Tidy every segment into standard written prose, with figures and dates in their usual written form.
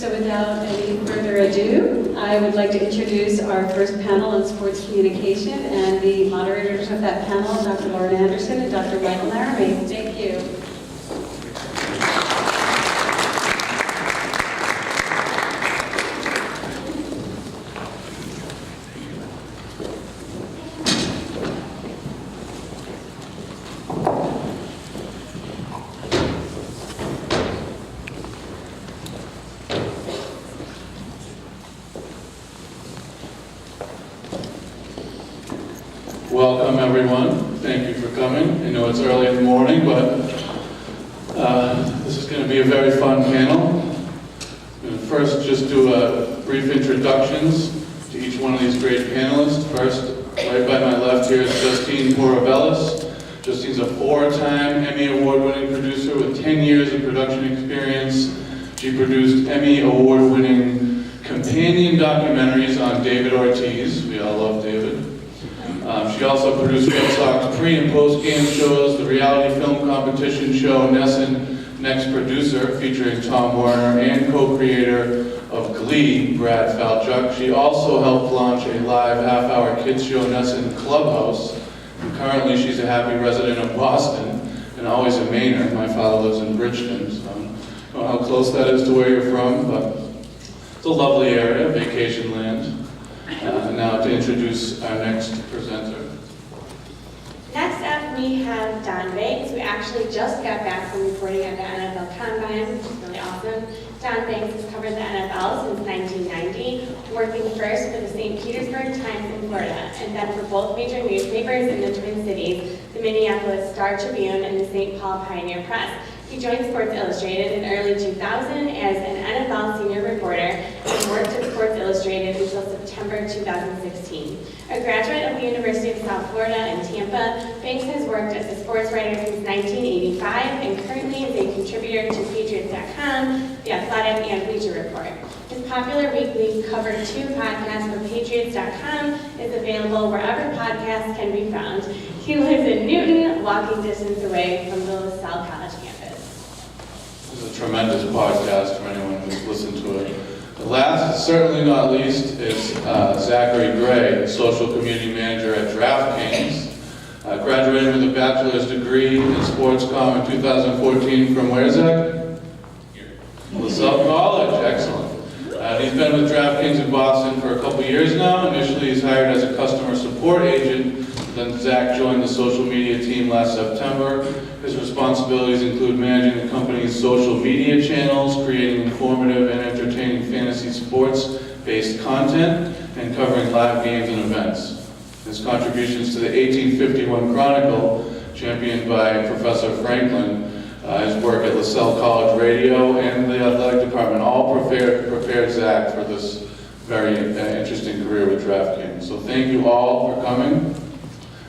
So without any further ado, I would like to introduce our first panel on sports communication, and the moderators of that panel, Dr. Lauren Anderson and Dr. Michael Laramie. Thank you. Welcome, everyone. Thank you for coming. I know it's early in the morning, but this is going to be a very fun panel. I'm going to first just do brief introductions to each one of these great panelists. First, right by my left here is Justine Porabellis. Justine's a 4-time Emmy Award-winning producer with 10 years of production experience. She produced Emmy Award-winning companion documentaries on David Ortiz. We all love David. She also produced Red Sox pre- and post-game shows, the reality film competition show Nesson Next Producer, featuring Tom Werner, and co-creator of Glee, Brad Falchuk. She also helped launch a live half-hour kids show, Nesson Clubhouse. And currently, she's a happy resident of Boston and always a Mainer. My father lives in Bridgeton, so I don't know how close that is to where you're from, but it's a lovely area, vacation land. Now to introduce our next presenter. Next up, we have Don Banks, who actually just got back from reporting at the NFL Combine, which is really awesome. Don Banks has covered the NFL since 1990, working first for the St. Petersburg Times in Florida, and then for both major newspapers in the Twin Cities, the Minneapolis Star-Tribune and the St. Paul Pioneer Press. He joined Sports Illustrated in early 2000 as an NFL senior reporter and worked at Sports Illustrated until September 2016. A graduate of the University of South Florida in Tampa, Banks has worked as a sports writer since 1985 and currently is a contributor to Patriots.com, The Athletic, and Bleacher Report. His popular weekly Cover 2 podcast for Patriots.com is available wherever podcasts can be found. He lives in Newton, walking distance away from the Lasell College campus. This is a tremendous podcast for anyone who's listened to it. The last, certainly not least, is Zachary Gray, social community manager at DraftKings. Graduated with a bachelor's degree in sports comm in 2014 from where, Zach? Lasell College, excellent. He's been with DraftKings in Boston for a couple years now. Initially, he's hired as a customer support agent. Then Zach joined the social media team last September. His responsibilities include managing the company's social media channels, creating informative and entertaining fantasy sports-based content, and covering live games and events. His contributions to the 1851 Chronicle, championed by Professor Franklin, his work at Lasell College Radio and the athletic department all prepared Zach for this very interesting career with DraftKings. So thank you all for coming.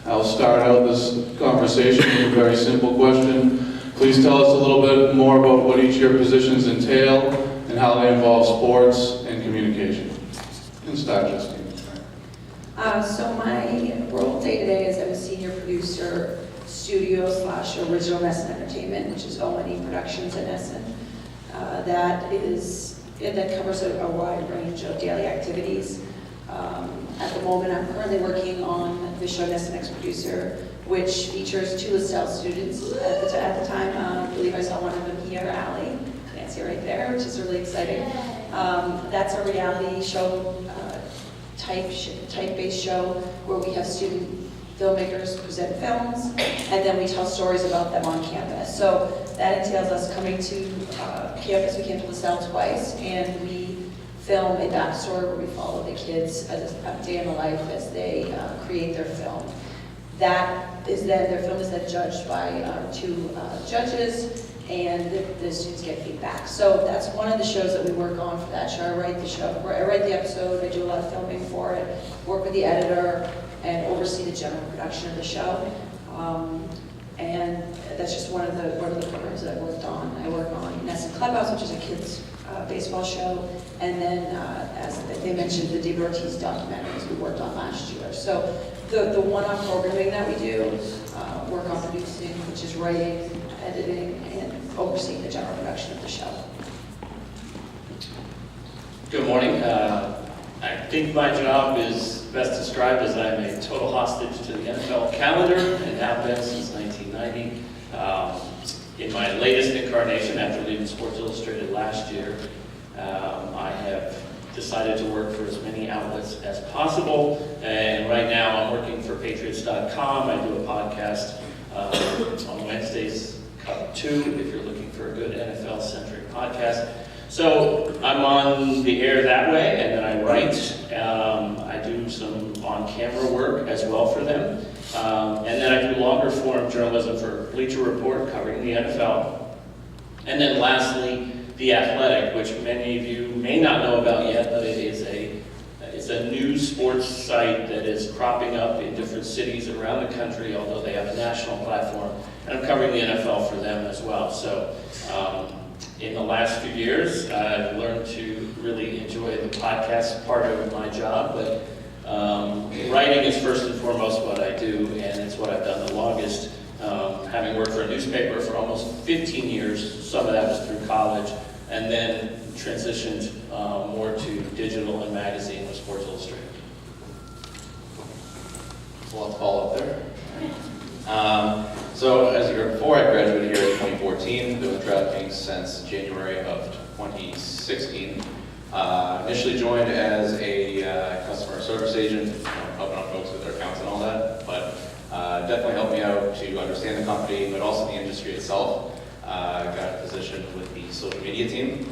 I'll start out this conversation with a very simple question. Please tell us a little bit more about what each of your positions entail and how they involve sports and communication. You can start, Justine. So my role day-to-day is I'm a senior producer, studio / original Nesson Entertainment, which is O&E Productions at Nesson. That covers a wide range of daily activities. At the moment, I'm currently working on the show Nesson Next Producer, which features 2 Lasell students at the time. I believe I saw one of them here, Allie, Nancy right there, which is really exciting. That's a reality show, type-based show where we have student filmmakers present films, and then we tell stories about them on campus. So that entails us coming to campus. We came to Lasell twice, and we film a backstory where we follow the kids as a day in the life as they create their film. Their film is then judged by 2 judges, and the students get feedback. So that's one of the shows that we work on for that show. I write the episode, I do a lot of filming for it, work with the editor, and oversee the general production of the show. And that's just one of the programs that I worked on. I work on Nesson Clubhouse, which is a kids baseball show, and then as they mentioned, the David Ortiz documentaries we worked on last year. So the one-off programming that we do, work on producing, which is writing, editing, and overseeing the general production of the show. Good morning. I think my job is best described as I'm a total hostage to the NFL calendar and have been since 1990. In my latest incarnation, after leaving Sports Illustrated last year, I have decided to work for as many outlets as possible. And right now I'm working for Patriots.com. I do a podcast on Wednesdays, Cup 2, if you're looking for a good NFL-centric podcast. So I'm on the air that way, and then I write. I do some on-camera work as well for them. And then I do longer form journalism for Bleacher Report covering the NFL. And then lastly, The Athletic, which many of you may not know about yet, but it's a news sports site that is cropping up in different cities around the country, although they have a national platform. And I'm covering the NFL for them as well. So in the last few years, I've learned to really enjoy the podcast part of my job, but writing is first and foremost what I do, and it's what I've done the longest. Having worked for a newspaper for almost 15 years, some of that was through college, and then transitioned more to digital and magazine with Sports Illustrated. So let's follow up there. So as you heard before, I graduated here in 2014, been with DraftKings since January of 2016. Initially joined as a customer service agent, helping out folks with their accounts and all that, but definitely helped me out to understand the company, but also the industry itself. Got a position with the social media team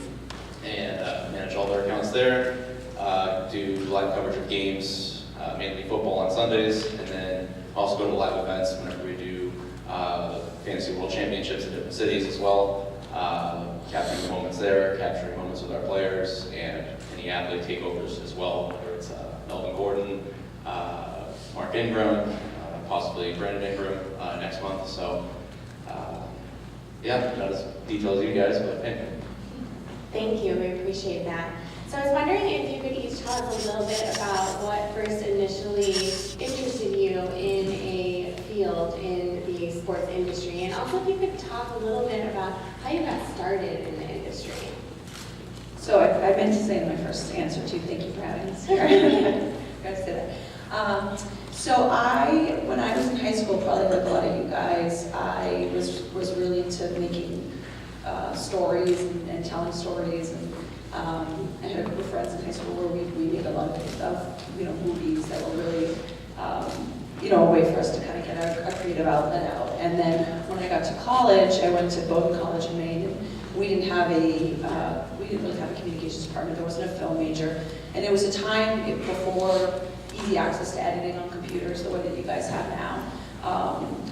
and manage all their accounts there. Do live coverage of games, mainly football on Sundays, and then also go to live events whenever we do Fantasy World Championships in different cities as well. Capturing the moments there, capturing moments with our players, and any athlete takeovers as well, whether it's Melvin Gordon, Mark Ingram, possibly Brandon Ingram next month. So yeah, not as detailed as you guys, but hey. Thank you, we appreciate that. So I was wondering if you could each tell us a little bit about what first initially interested you in a field in the sports industry, and also if you could talk a little bit about how you got started in the industry. So I meant to say in my first answer too, thank you for having us here. Got to say that. So when I was in high school, probably like a lot of you guys, I was really into making stories and telling stories, and I had a group of friends in high school where we made a lot of stuff, movies that were really, a way for us to kind of get our creative outlet out. And then when I got to college, I went to Bowdoin College in Maine, and we didn't really have a communications department. There wasn't a film major, and it was a time before easy access to editing on computers the way that you guys have now.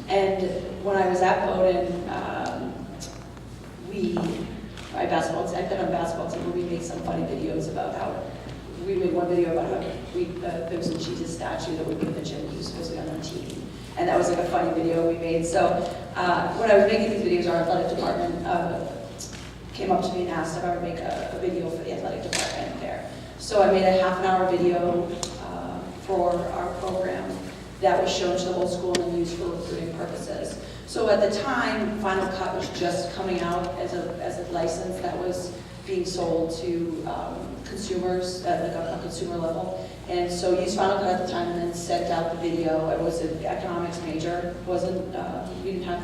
And when I was at Bowdoin, I've been on basketball team where we made some funny videos about how, we made one video about how there was a Jesus statue that would be in the gym, he was supposed to be on our team. And that was like a funny video we made. So when I was making these videos, our athletic department came up to me and asked if I would make a video for the athletic department there. So I made a half-an-hour video for our program that was shown to the whole school and used for recruiting purposes. So at the time, Final Cut was just coming out as a license that was being sold to consumers at like a consumer level. And so I used Final Cut at the time and then sent out the video. I was an economics major, we didn't have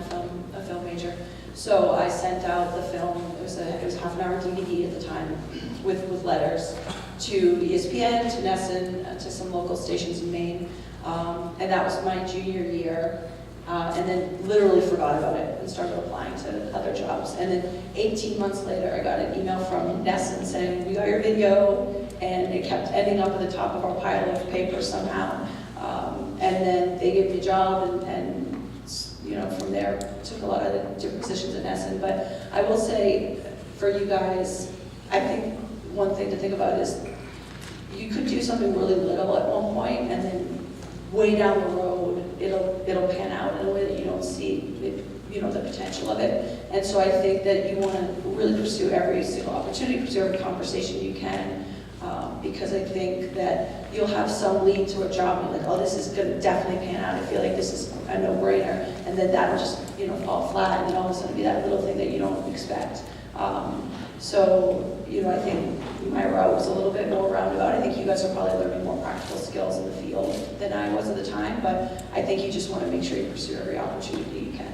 a film major. So I sent out the film, it was a half-an-hour DVD at the time with letters to ESPN, to Nesson, to some local stations in Maine. And that was my junior year. And then literally forgot about it and started applying to other jobs. And then 18 months later, I got an email from Nesson saying, we got your video, and it kept ending up at the top of our pile of paper somehow. And then they gave me a job, and from there, took a lot of the different positions at Nesson. But I will say, for you guys, I think one thing to think about is you could do something really little at one point, and then way down the road, it'll pan out in a way that you don't see the potential of it. And so I think that you want to really pursue every single opportunity, pursue every conversation you can, because I think that you'll have some lead to a job and you're like, oh, this is going to definitely pan out. I feel like this is a no-brainer, and then that'll just fall flat, and then all of a sudden be that little thing that you don't expect. So I think you My route was a little bit more roundabout. I think you guys are probably learning more practical skills in the field than I was at the time, but I think you just want to make sure you pursue every opportunity you can.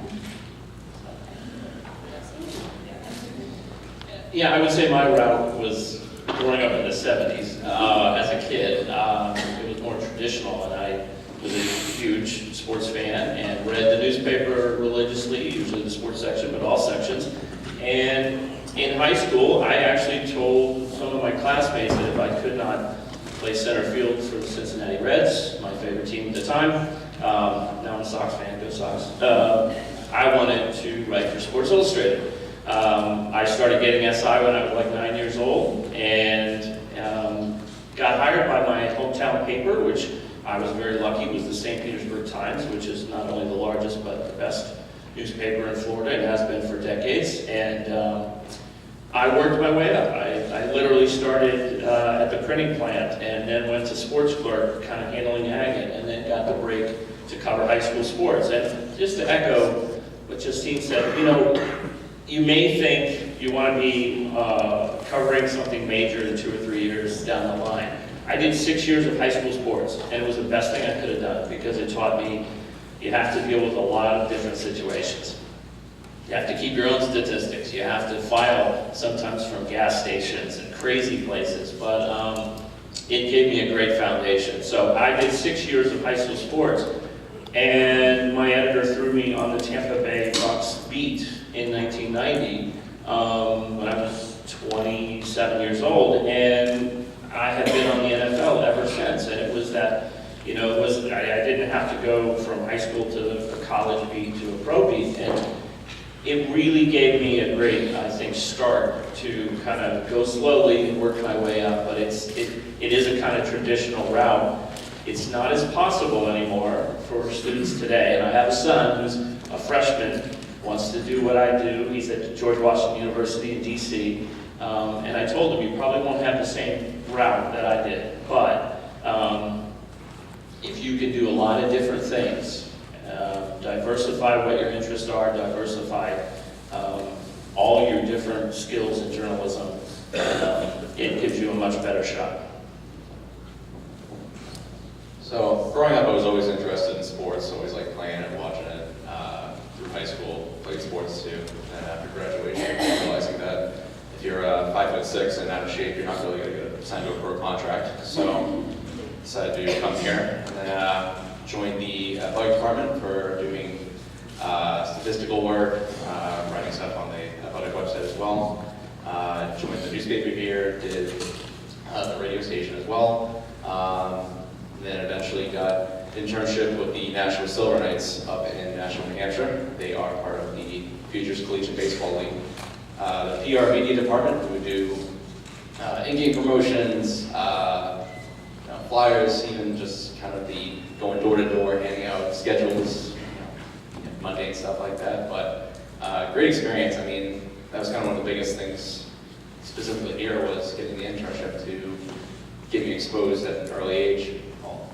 Yeah, I would say my route was growing up in the 70s. As a kid, it was more traditional, and I was a huge sports fan and read the newspaper religiously, usually the sports section, but all sections. And in high school, I actually told some of my classmates that if I could not play center field for the Cincinnati Reds, my favorite team at the time, now I'm a Sox fan, go Sox, I wanted to write for Sports Illustrated. I started getting SI when I was like 9 years old, and got hired by my hometown paper, which I was very lucky. It was the St. Petersburg Times, which is not only the largest but the best newspaper in Florida. It has been for decades, and I worked my way up. I literally started at the printing plant and then went to sports clerk, kind of handling ag, and then got the break to cover high school sports. And just to echo what Justine said, you know, you may think you want to be covering something major in 2 or 3 years down the line. I did 6 years of high school sports, and it was the best thing I could have done because it taught me you have to deal with a lot of different situations. You have to keep your own statistics. You have to file sometimes from gas stations and crazy places, but it gave me a great foundation. So I did 6 years of high school sports, and my editor threw me on the Tampa Bay Bucks beat in 1990 when I was 27 years old, and I have been on the NFL ever since. And it was that, you know, I didn't have to go from high school to a college beat to a pro beat, and it really gave me a great, I think, start to kind of go slowly and work my way up. But it is a kind of traditional route. It's not as possible anymore for students today. And I have a son who's a freshman, wants to do what I do. He's at George Washington University in DC. And I told him, you probably won't have the same route that I did. But if you can do a lot of different things, diversify what your interests are, diversify all your different skills in journalism, it gives you a much better shot. So growing up, I was always interested in sports, always liked playing it, watching it. Through high school, played sports too. And after graduation, realizing that if you're 5'6" and out of shape, you're not really going to get signed to a pro contract. So decided to come here and then joined the athletic department for doing statistical work, writing stuff on the athletic website as well. Joined the newspaper here, did the radio station as well. Then eventually got an internship with the Nashville Silver Knights up in Nashville, New Hampshire. They are part of the Futures Collegiate Baseball League. The PR media department, we do in-game promotions, flyers, even just kind of the going door to door, handing out schedules, mundane stuff like that. But great experience. I mean, that was kind of one of the biggest things specifically here was getting the internship to get me exposed at an early age. Well,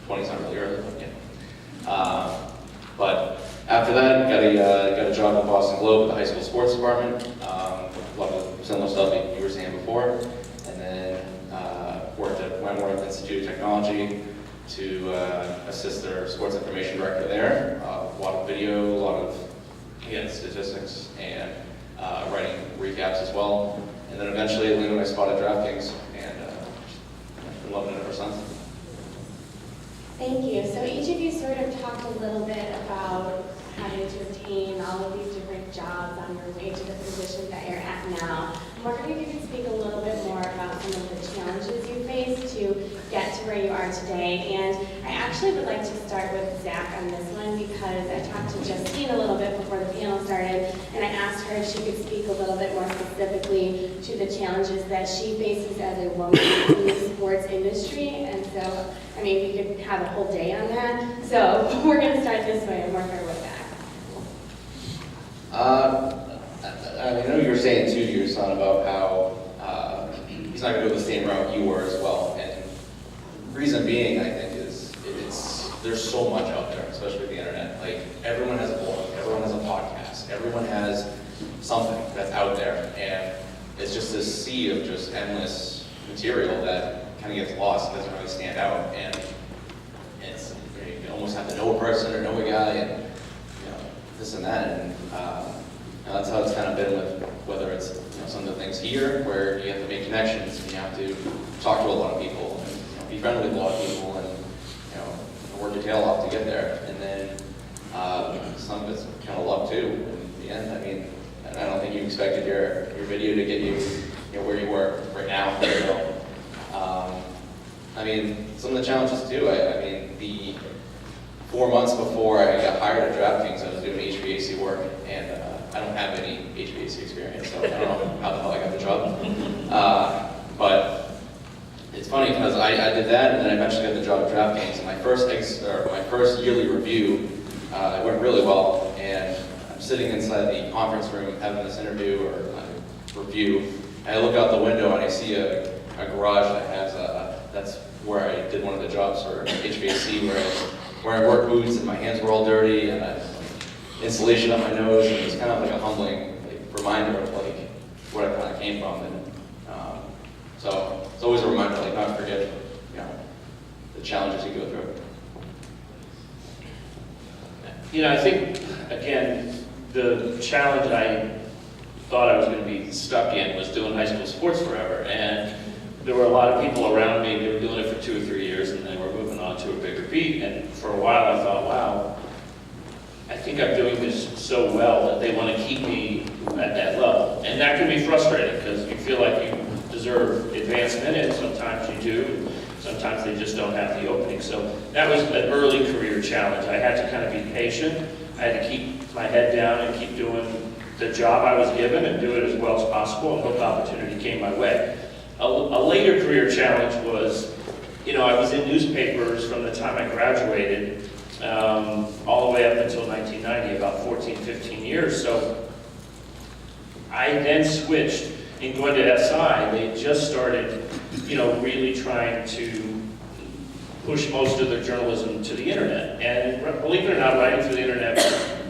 20's not really early, but yeah. But after that, got a job at Boston Globe at the high school sports department. A lot of similar stuff that you were saying before. And then worked at Wentworth Institute of Technology to assist their sports information director there. A lot of video, a lot of, again, statistics, and writing recaps as well. And then eventually I landed my spot at DraftKings, and I've been loving it ever since. Thank you. So each of you sort of talked a little bit about having to attain all of these different jobs on your way to the position that you're at now. I'm wondering if you could speak a little bit more about some of the challenges you faced to get to where you are today. And I actually would like to start with Zach on this one because I talked to Justine a little bit before the panel started, and I asked her if she could speak a little bit more specifically to the challenges that she faces as a woman in the sports industry. And so, I mean, we could have a whole day on that. So we're going to start this way and work our way back. I know you were saying too to your son about how he's not going to go the same route you were as well. And reason being, I think, is there's so much out there, especially with the internet. Like, everyone has a blog, everyone has a podcast, everyone has something that's out there. And it's just this sea of just endless material that kind of gets lost, doesn't really stand out, and it's, you almost have to know a person or know a guy, and this and that, and that's how it's kind of been with whether it's some of the things here where you have to make connections and you have to talk to a lot of people and be friendly with a lot of people and work your tail off to get there, and then some of it's kind of luck too. In the end, I mean, I don't think you expected your video to get you, where you were right now. So, I mean, some of the challenges too. I mean, the 4 months before I got hired at DraftKings, I was doing HVAC work, and I don't have any HVAC experience, so I don't know how the hell I got the job. But it's funny because I did that, and then I eventually got the job at DraftKings. And my first yearly review, it went really well, and I'm sitting inside the conference room having this interview or review, and I look out the window and I see a garage that has that's where I did one of the jobs for HVAC, where I was wearing work boots and my hands were all dirty, and I insulation up my nose, and it was kind of like a humbling reminder of where I kind of came from, and so it's always a reminder, not to forget, the challenges you go through. I think, again, the challenge I thought I was going to be stuck in was doing high school sports forever, and there were a lot of people around me who were doing it for 2 or 3 years, and they were moving on to a bigger beat, and for a while I thought, wow, I think I'm doing this so well that they want to keep me at that level. And that can be frustrating because you feel like you deserve advancement, and sometimes you do, sometimes they just don't have the opening. So that was an early career challenge. I had to kind of be patient. I had to keep my head down and keep doing the job I was given and do it as well as possible, and hope opportunity came my way. A later career challenge was, I was in newspapers from the time I graduated all the way up until 1990, about 14, 15 years. So I then switched. In going to SI, they just started, really trying to push most of their journalism to the internet. And believe it or not, writing for the internet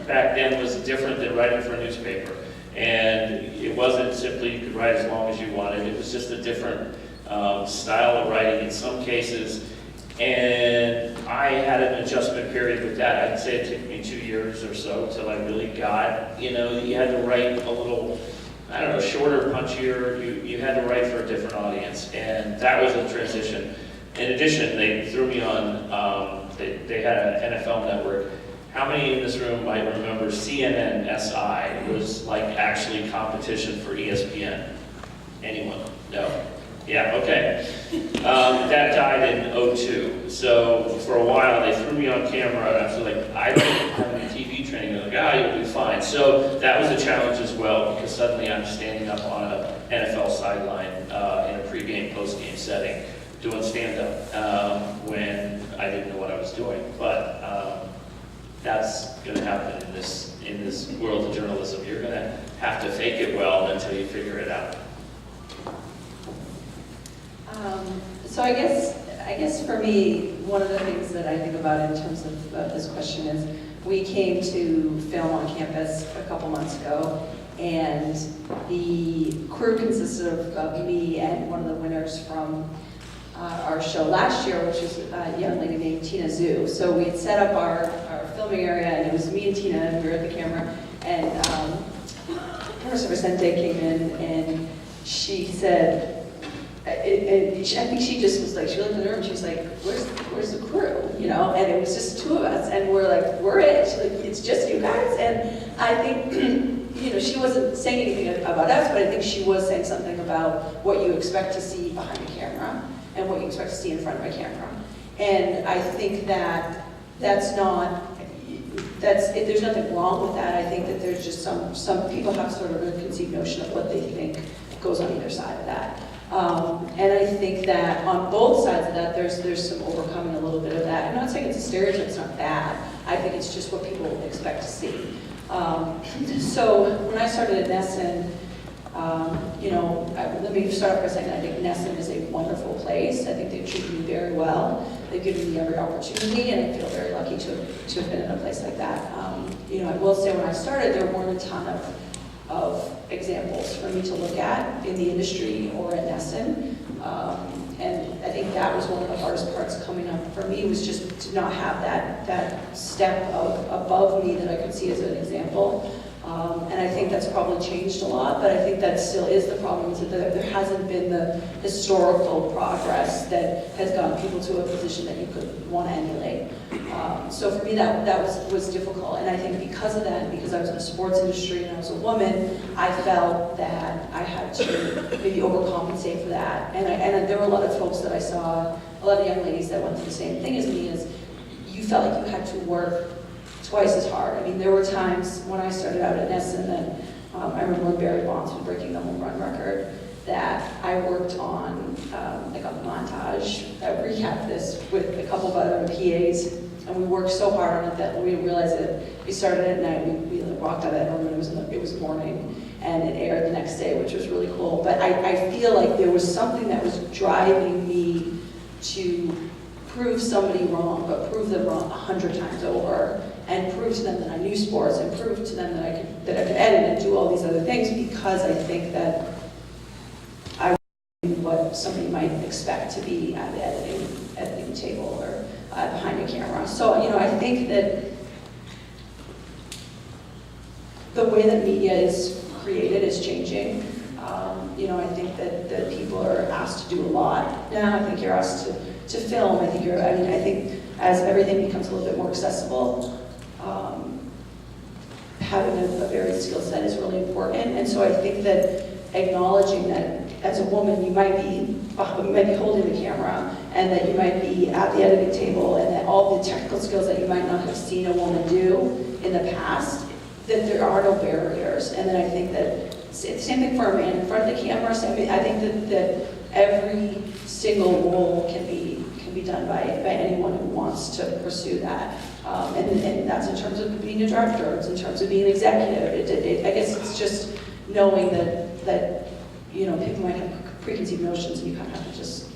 back then was different than writing for a newspaper. And it wasn't simply you could write as long as you wanted. It was just a different style of writing in some cases. And I had an adjustment period with that. I'd say it took me 2 years or so till I really got, you had to write a little, shorter, punchier. You had to write for a different audience. And that was a transition. In addition, they threw me on, they had an NFL network. How many in this room might remember CNN SI was actually competition for ESPN? Anyone? No? Yeah, okay. That died in 2002. So for a while they threw me on camera, and I was like, I don't have any TV training. They're like, you'll be fine. So that was a challenge as well, because suddenly I'm standing up on an NFL sideline in a pregame, postgame setting, doing stand-up when I didn't know what I was doing. But that's going to happen in this world of journalism. You're going to have to fake it well until you figure it out. So I guess for me, one of the things that I think about in terms of this question is, we came to film on campus a couple months ago, and the crew consisted of me and one of the winners from our show last year, which was a young lady named Tina Zhu. So we had set up our filming area, and it was me and Tina, and we were at the camera, and Professor Vicente came in, and she said, I think she just was like, she looked in the room, she was like, where's the crew, and it was just 2 of us, and we're like, we're it. She's like, it's just you guys. And I think, she wasn't saying anything about us, but I think she was saying something about what you expect to see behind the camera and what you expect to see in front of a camera. And I think that there's nothing wrong with that. I think that there's just some people have sort of a conceived notion of what they think goes on either side of that. And I think that on both sides of that, there's some overcoming a little bit of that. I'm not saying it's a stereotype, it's not bad. I think it's just what people expect to see. So when I started at Nesson, let me start off by saying I think Nesson is a wonderful place. I think they've treated me very well. They've given me every opportunity, and I feel very lucky to have been in a place like that. I will say when I started, there weren't a ton of of examples for me to look at in the industry or at Nesson. And I think that was one of the hardest parts coming up for me, was just to not have that step above me that I could see as an example. And I think that's probably changed a lot, but I think that still is the problem, is that there hasn't been the historical progress that has gotten people to a position that you could want to emulate. So for me, that was difficult, and I think because of that, because I was in the sports industry and I was a woman, I felt that I had to maybe overcompensate for that. And there were a lot of folks that I saw, a lot of young ladies that went through the same thing as me, is you felt like you had to work twice as hard. I mean, there were times when I started out at Nesson that I remember when Barry Bonds was breaking the home run record, that I worked on like a montage. I recapped this with a couple of other PAs, and we worked so hard on it that we realized that we started at night. We walked out of that room, and it was morning, and it aired the next day, which was really cool. But I feel like there was something that was driving me to prove somebody wrong, but prove them wrong 100 times over, and prove to them that I knew sports, and prove to them that I could edit and do all these other things, because I think that I knew what somebody might expect to be at the editing table or behind a camera. So, you know, I think that the way that media is created is changing. You know, I think that people are asked to do a lot now. I think you're asked to film. I think I think as everything becomes a little bit more accessible, having a varied skill set is really important. And so I think that acknowledging that as a woman you might be holding the camera, and that you might be at the editing table, and that all the technical skills that you might not have seen a woman do in the past, that there are no barriers. And then I think that it's the same thing for a man in front of the camera. So I think that every single role can be done by anyone who wants to pursue that. And that's in terms of being a director, it's in terms of being an executive. I guess it's just knowing that you know, people might have preconceived notions, and you kind of have to just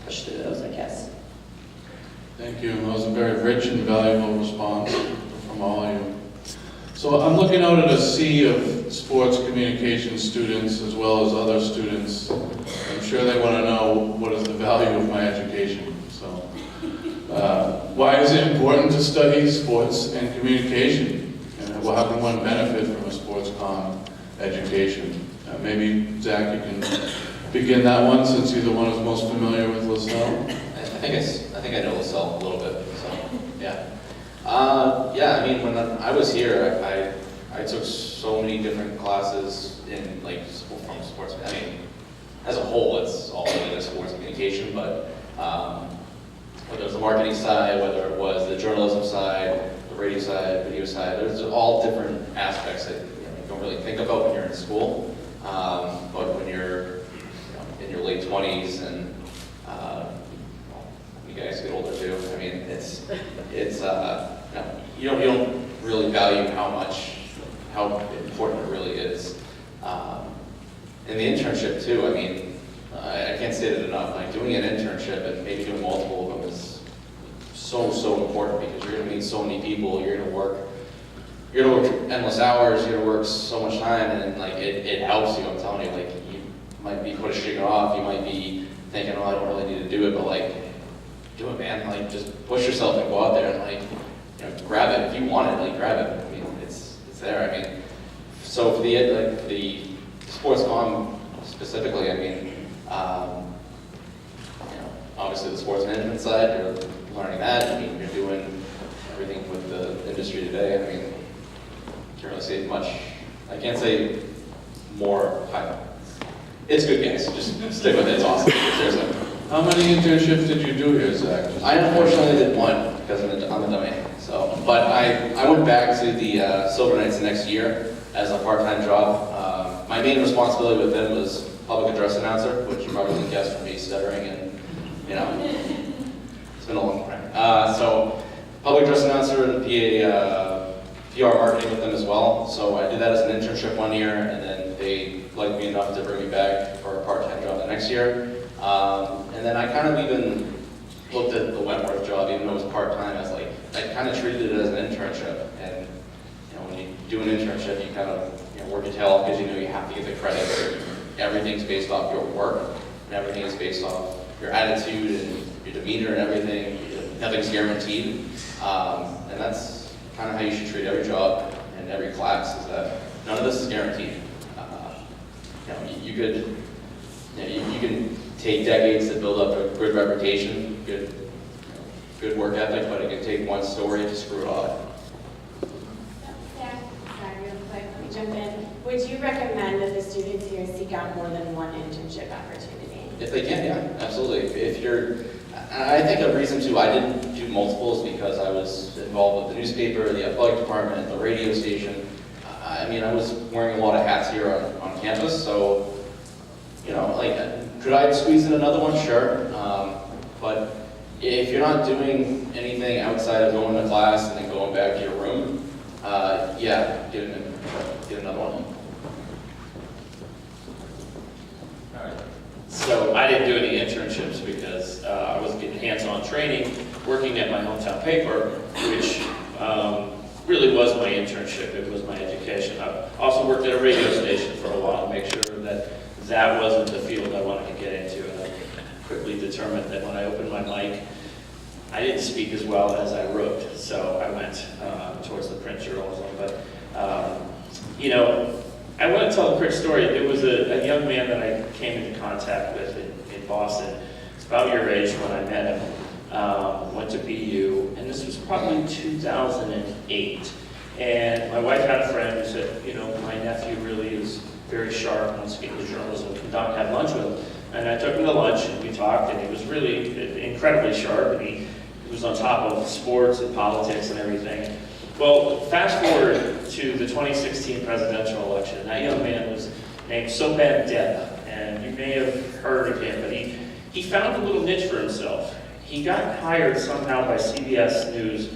push through those, I guess. Thank you. That was a very rich and valuable response from all of you. So I'm looking out at a sea of sports communication students as well as other students. I'm sure they want to know what is the value of my education. So why is it important to study sports and communication? And how can one benefit from a sports comm education? Maybe Zach, you can begin that one, since you're the one who's most familiar with Lasell. I think I know Lasell a little bit, so, yeah. Yeah, I mean, when I was here, I took so many different classes in, like, from sports. I mean, as a whole, it's all related to sports communication, but whether it was the marketing side, whether it was the journalism side, the radio side, video side, there's all different aspects that you don't really think about when you're in school. But when you're in your late 20s, and you guys get older too, I mean, it's you don't really value how important it really is. In the internship too, I mean, I can't state it enough. Like, doing an internship and maybe doing multiple of them is so important, because you're going to meet so many people. You're going to work endless hours. You're going to work so much time, and like it helps you. I'm telling you, like, you might be pushing it off. You might be thinking, oh, I don't really need to do it, but like, do it, man. Like, just push yourself and go out there and, like, grab it. If you want it, like, grab it. I mean, it's there. I mean, so for the sports comm specifically, I mean, obviously the sports management side, you're learning that. I mean, you're doing everything with the industry today. I mean, can't really say much. I can't say more. It's good, guys. Just stick with it. It's awesome. Seriously. How many internships did you do here, Zach? I unfortunately did one, because I'm a dummy. So, but I went back to the Silver Knights the next year as a part-time job. My main responsibility with them was public address announcer, which you probably can guess from me stuttering, and it's been a long time. So, public address announcer and PR marketing with them as well. So I did that as an internship one year, and then they liked me enough to bring me back for a part-time job the next year. And then I kind of even looked at the Wentworth job, even though it was part-time, as I kind of treated it as an internship. And when you do an internship, you kind of work your tail off because you know you have to get the credit. Everything's based off your work, and everything is based off your attitude and your demeanor and everything. Nothing's guaranteed, and that's kind of how you should treat every job and every class, is that none of this is guaranteed. You can take decades to build up a good reputation, good work ethic, but it can take one story to screw it all. Yeah, sorry, real quick, let me jump in. Would you recommend that the students here seek out more than one internship opportunity? If they can, yeah, absolutely. If you're, I think a reason too, I didn't do multiples because I was involved with the newspaper, the athletic department, the radio station. I mean, I was wearing a lot of hats here on campus, so, could I squeeze in another one? Sure. But if you're not doing anything outside of going to class and then going back to your room, yeah, get another one. All right. So I didn't do any internships because I was getting hands-on training, working at my hometown paper, which really was my internship. It was my education. I also worked at a radio station for a while to make sure that wasn't the field I wanted to get into. And I quickly determined that when I opened my mic, I didn't speak as well as I wrote. So I went towards the print journalism. But, I want to tell a quick story. There was a young man that I came into contact with in Boston. It's about your age when I met him. Went to BU, and this was probably 2008. And my wife had a friend who said, my nephew really is very sharp, wants to get into journalism, come down and have lunch with him. And I took him to lunch, and we talked, and he was really incredibly sharp, and he was on top of sports and politics and everything. Well, fast forward to the 2016 presidential election. That young man was named Sopan Deb, and you may have heard of him, but he found a little niche for himself. He got hired somehow by CBS News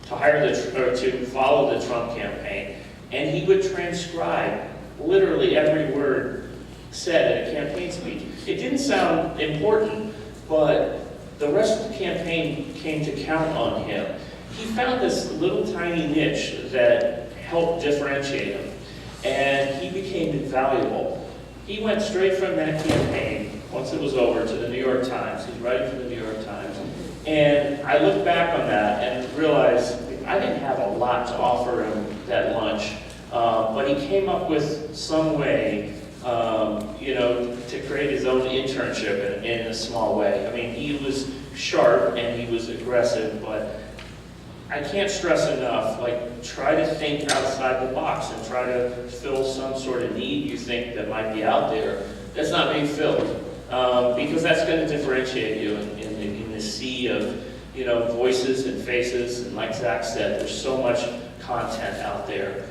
to follow the Trump campaign, and he would transcribe literally every word said in a campaign speech. It didn't sound important, but the rest of the campaign came to count on him. He found this little tiny niche that helped differentiate him, and he became invaluable. He went straight from that campaign, once it was over, to the New York Times. He's writing for the New York Times. And I look back on that and realized I didn't have a lot to offer him that lunch, but he came up with some way, to create his own internship in a small way. I mean, he was sharp and he was aggressive, but I can't stress enough, try to think outside the box and try to fill some sort of need you think that might be out there that's not being filled, because that's going to differentiate you in the sea of, voices and faces, and like Zach said, there's so much content out there.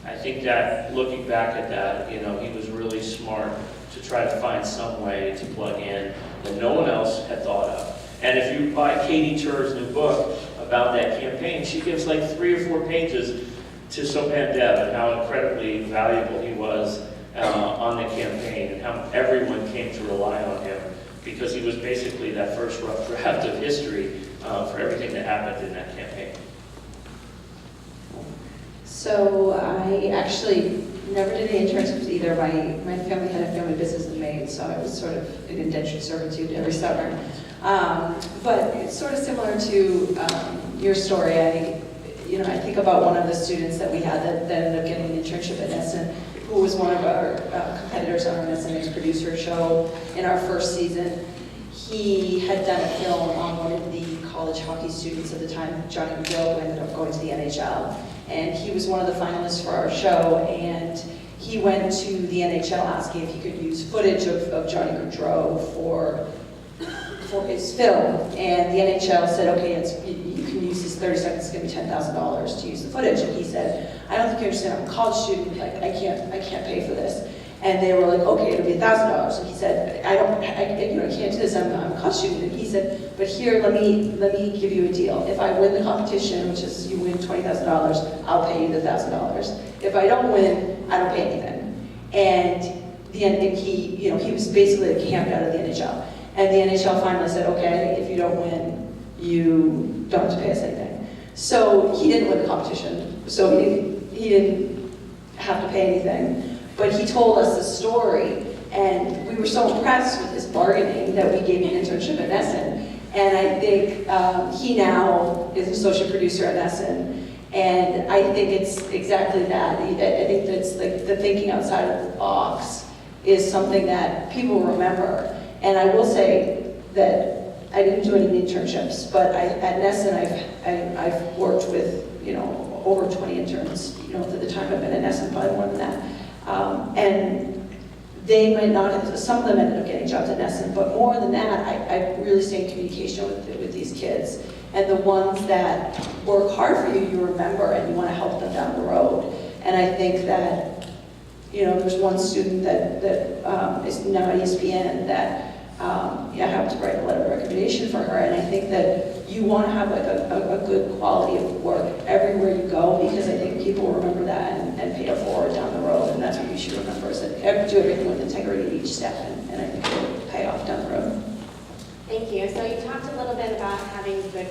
I think that, looking back at that, he was really smart to try to find some way to plug in that no one else had thought of. And if you buy Katie Tur's new book about that campaign, she gives 3 or 4 pages to Sopan Deb and how incredibly valuable he was on the campaign, and how everyone came to rely on him because he was basically that first rough draft of history for everything that happened in that campaign. So I actually never did any internships either. My family had a family business in Maine, so I was sort of in indentured servitude every summer. But it's sort of similar to your story. I think about one of the students that we had that ended up getting an internship at Essen, who was one of our competitors on our SNX producer show in our first season. He had done a film on one of the college hockey students at the time, Johnny Gaudreau, who ended up going to the NHL. And he was one of the finalists for our show, and he went to the NHL asking if he could use footage of Johnny Gaudreau for his film. And the NHL said, okay, you can use this 30 seconds, it's going to be $10,000 to use the footage. And he said, I don't think you understand, I'm a college student, I can't pay for this. And they were like, okay, it'll be $1,000. And he said, I can't do this, I'm a college student. And he said, but here, let me give you a deal. If I win the competition, which is you win $20,000, I'll pay you the $1,000. If I don't win, I don't pay anything. And he was basically camped out of the NHL. And the NHL finally said, okay, if you don't win, you don't have to pay us anything. So he didn't win the competition. So he didn't have to pay anything. But he told us the story, and we were so impressed with his bargaining that we gave him an internship at Essen. And I think he now is an associate producer at Essen. And I think it's exactly that. I think that's like the thinking outside of the box is something that people remember. And I will say that I didn't do any internships, but at Essen I've worked with, you know, over 20 interns, you know, for the time I've been at Essen, probably more than that. And they might not have, some of them ended up getting jobs at Essen, but more than that, I really stay in communication with these kids. And the ones that work hard for you, you remember, and you want to help them down the road. And I think that, you know, there's one student that is now at ESPN that I have to write a letter of recommendation for her, and I think that you want to have like a good quality of work everywhere you go, because I think people will remember that and pay it forward down the road, and that's what you should remember, is that do everything with integrity at each step, and I think it will pay off down the road. Thank you. So you talked a little bit about having good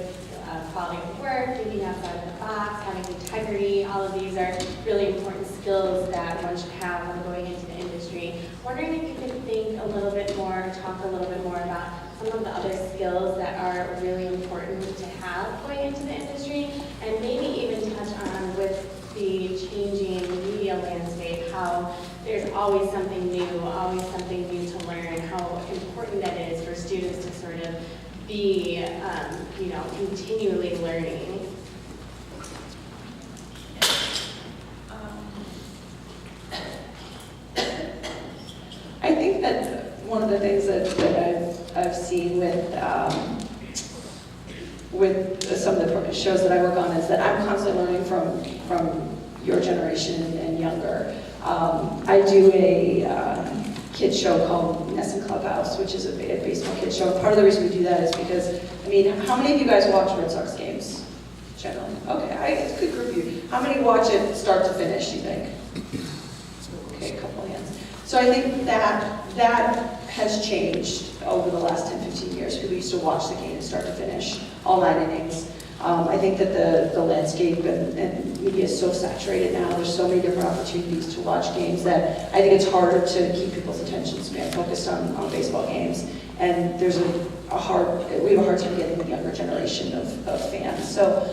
quality of work, thinking outside of the box, having integrity. All of these are really important skills that one should have when going into the industry. Wondering if you could think a little bit more, talk a little bit more about some of the other skills that are really important to have going into the industry, and maybe even touch on with the changing media landscape, how there's always something new to learn, how important that is for students to sort of be, you know, continually learning. I think that one of the things that I've seen with some of the shows that I work on is that I'm constantly learning from your generation and younger. I do a kids show called Lasell Clubhouse, which is a baseball kids show. And part of the reason we do that is because, I mean, how many of you guys watch Red Sox games? Generally. Okay, it's a good group of you. How many watch it start to finish, you think? Okay, a couple hands. So I think that has changed over the last 10, 15 years. People used to watch the game start to finish, all 9 innings. I think that the landscape and media is so saturated now. There's so many different opportunities to watch games that I think it's harder to keep people's attention span focused on baseball games. And there's we have a hard time getting the younger generation of fans. So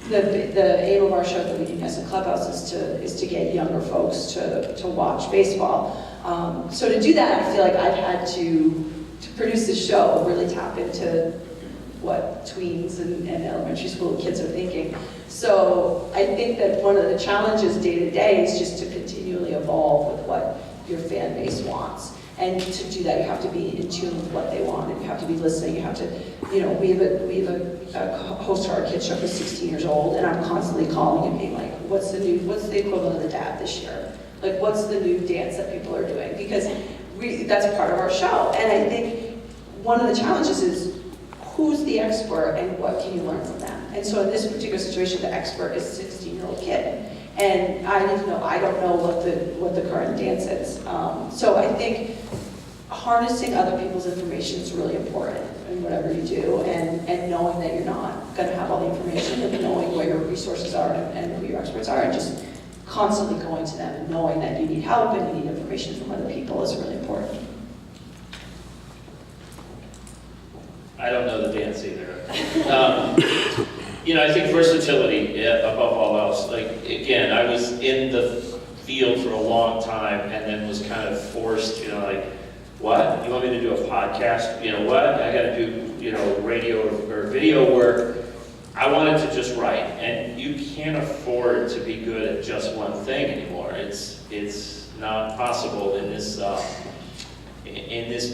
the aim of our show that we do as a clubhouse is to get younger folks to watch baseball. So to do that, I feel like I've had to produce this show, really tap into what tweens and elementary school kids are thinking. So I think that one of the challenges day to day is just to continually evolve with what your fan base wants. And to do that, you have to be in tune with what they want, and you have to be listening. You have to, you know, we have a host to our kids show who's 16 years old, and I'm constantly calling and being like, what's the equivalent of the dab this year? Like, what's the new dance that people are doing? Because that's a part of our show. And I think one of the challenges is, who's the expert and what can you learn from them? And so in this particular situation, the expert is a 16-year-old kid. And I need to know, I don't know what the current dance is. So I think harnessing other people's information is really important in whatever you do, and knowing that you're not going to have all the information, and knowing where your resources are and who your experts are, and just constantly going to them and knowing that you need help and you need information from other people is really important. I don't know the dance either. You know, I think versatility, above all else. Like, again, I was in the field for a long time and then was kind of forced, you know, like, what? You want me to do a podcast? You know what? I got to do, you know, radio or video work. I wanted to just write. And you can't afford to be good at just one thing anymore. It's not possible in this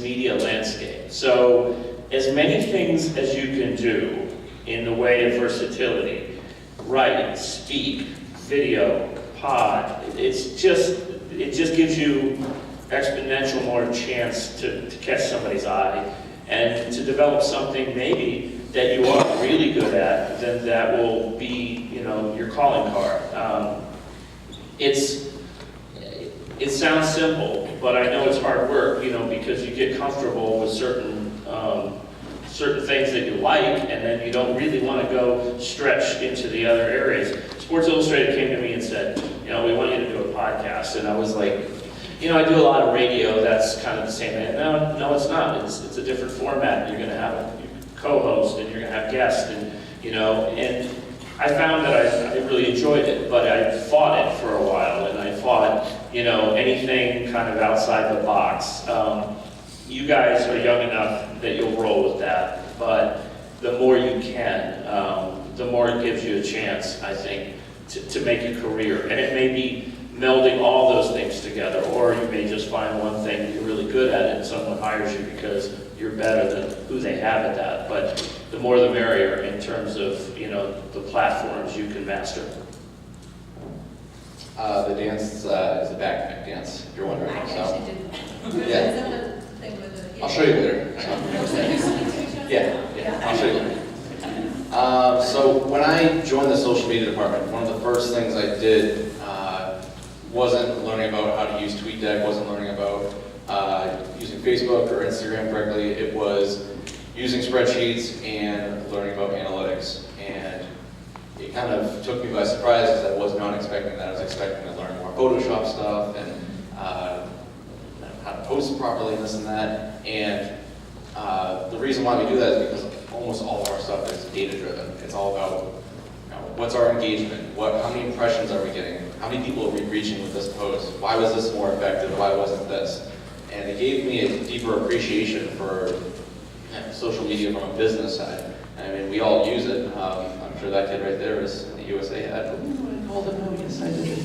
media landscape. So as many things as you can do in the way of versatility, write, speak, video, pod, it just gives you exponential more chance to catch somebody's eye and to develop something maybe that you are really good at, then that will be, you know, your calling card. It sounds simple, but I know it's hard work, you know, because you get comfortable with certain things that you like, and then you don't really want to go stretch into the other areas. Sports Illustrated came to me and said, you we want you to do a podcast. And I was like, I do a lot of radio, that's kind of the same. And no, it's not. It's a different format. You're going to have a co-host, and you're going to have guests, and and I found that I really enjoyed it, but I fought it for a while, and I fought, anything kind of outside the box. You guys are young enough that you'll roll with that, but the more you can, the more it gives you a chance, I think, to make a career. And it may be melding all those things together, or you may just find one thing that you're really good at and someone hires you because you're better than who they have at that. But the more the merrier in terms of, the platforms you can master. The dance is a backpack dance, if you're wondering. I actually did. Yeah. Is that the thing with the... I'll show you later. Yeah, I'll show you later. So when I joined the social media department, one of the first things I did wasn't learning about how to use TweetDeck, wasn't learning about using Facebook or Instagram correctly. It was using spreadsheets and learning about analytics. And it kind of took me by surprise because I was not expecting that. I was expecting to learn more Photoshop stuff and how to post properly and this and that. And the reason why we do that is because almost all of our stuff is data-driven. It's all about what's our engagement, how many impressions are we getting, how many people are we reaching with this post, why was this more effective, why wasn't this? And it gave me a deeper appreciation for social media from a business side. I mean, we all use it. I'm sure that kid right there is in the USA ad. I called him out, yes I did.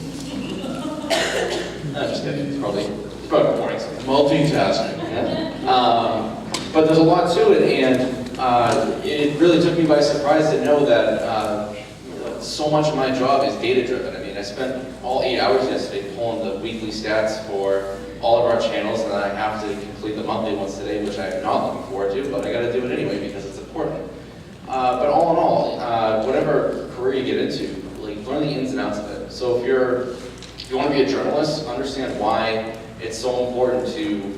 No, just kidding, it's probably boring. Multitasking. Yeah. But there's a lot to it, and it really took me by surprise to know that so much of my job is data-driven. I mean, I spent all 8 hours yesterday pulling the weekly stats for all of our channels, and then I have to complete the monthly ones today, which I'm not looking forward to, but I got to do it anyway because it's important. But all in all, whatever career you get into, learn the ins and outs of it. So if you want to be a journalist, understand why it's so important to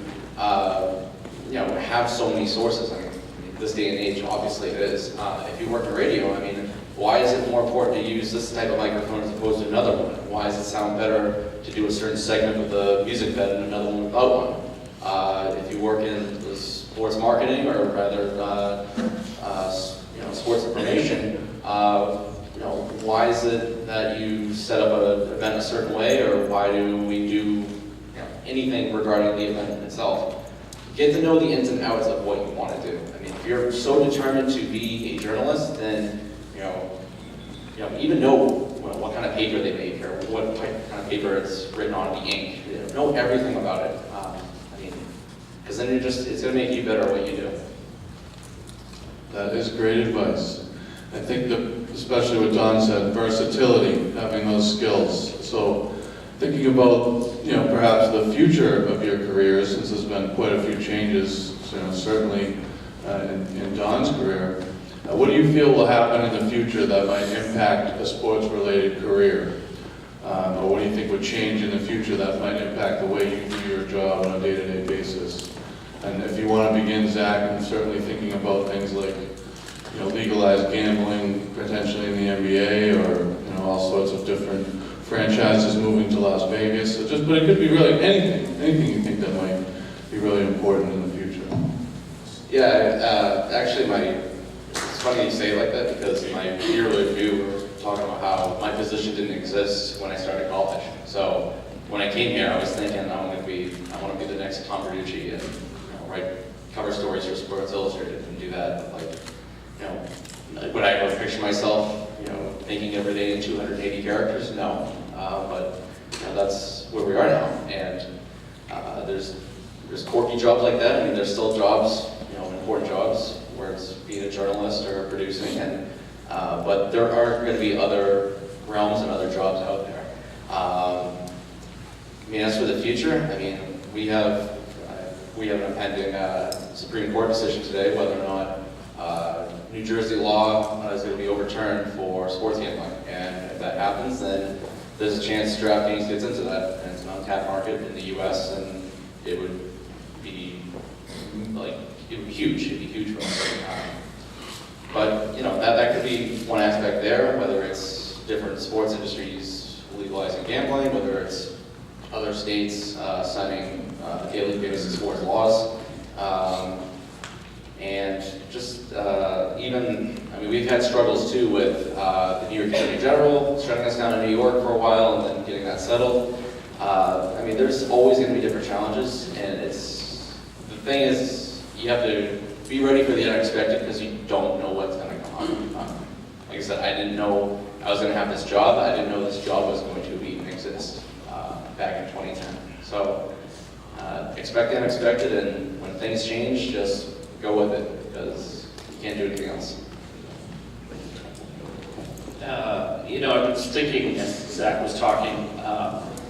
have so many sources. I mean, this day and age, obviously it is. If you work in radio, I mean, why is it more important to use this type of microphone as opposed to another one? Why does it sound better to do a certain segment with a music bed and another one without one? If you work in sports marketing, or rather, sports information, why is it that you set up an event a certain way, or why do we do anything regarding the event itself? Get to know the ins and outs of what you want to do. I mean, if you're so determined to be a journalist, then even know what kind of paper they make, or what kind of paper it's written on, the ink. Know everything about it. Because then it's going to make you better at what you do. That is great advice. I think that, especially what Don said, versatility, having those skills. So thinking about, perhaps the future of your career, since there's been quite a few changes, certainly in Don's career, what do you feel will happen in the future that might impact a sports-related career? Or what do you think would change in the future that might impact the way you do your job on a day-to-day basis? And if you want to begin, Zach, I'm certainly thinking about things like, legalized gambling potentially in the NBA, or all sorts of different franchises moving to Las Vegas. But it could be really anything you think that might be really important in the future. Yeah, actually, it's funny you say it like that because my year review were talking about how my position didn't exist when I started college. So when I came here, I was thinking I want to be the next Tom Verducci and write cover stories for Sports Illustrated and do that. Would I ever picture myself, thinking every day in 280 characters? No, but that's where we are now. And there's quirky jobs like that. I mean, there's still jobs, important jobs, where it's being a journalist or producing, and but there are going to be other realms and other jobs out there. As for the future, we have an impending Supreme Court decision today whether or not New Jersey law is going to be overturned for sports gambling, and if that happens, then there's a chance DraftKings gets into that, and it's an untapped market in the U.S., and it would be huge. It'd be huge for us. But that could be one aspect there, whether it's different sports industries legalizing gambling, whether it's other states signing daily basis sports laws. And just we've had struggles too with the New York Attorney General shutting us down in New York for a while and then getting that settled. There's always going to be different challenges, and the thing is, you have to be ready for the unexpected because you don't know what's going to come on. Like I said, I didn't know I was going to have this job. I didn't know this job was going to even exist back in 2010. So expect the unexpected, and when things change, just go with it because you can't do anything else. I was thinking as Zach was talking,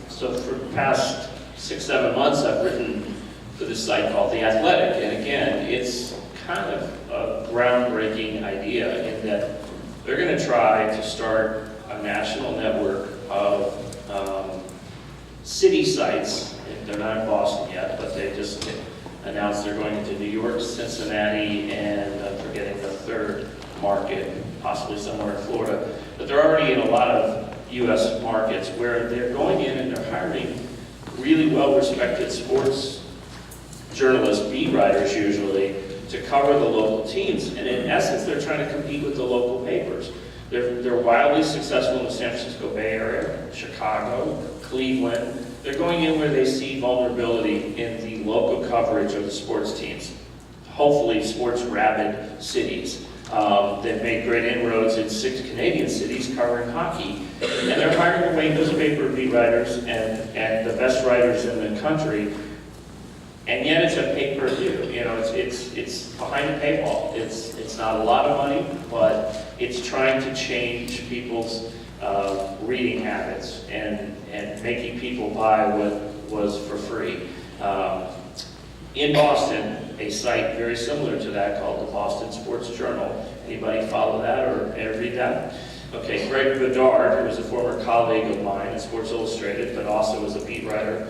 so for the past 6-7 months I've written for this site called The Athletic, and again, it's kind of a groundbreaking idea in that they're going to try to start a national network of city sites. They're not in Boston yet, but they just announced they're going into New York, Cincinnati, and I'm forgetting the third market, possibly somewhere in Florida. But they're already in a lot of U.S. markets where they're going in and they're hiring really well-respected sports journalists, beat writers usually, to cover the local teams. And in essence, they're trying to compete with the local papers. They're wildly successful in the San Francisco Bay Area, Chicago, Cleveland. They're going in where they see vulnerability in the local coverage of the sports teams. Hopefully sports rabid cities. They've made great inroads in 6 Canadian cities covering hockey. And they're hiring away newspaper beat writers and the best writers in the country. And yet it's a pay-per-view. It's behind a paywall. It's not a lot of money, but it's trying to change people's reading habits and making people buy what was for free. In Boston, a site very similar to that called the Boston Sports Journal. Anybody follow that or read that? Okay, Greg Bedard, who was a former colleague of mine at Sports Illustrated, but also was a beat writer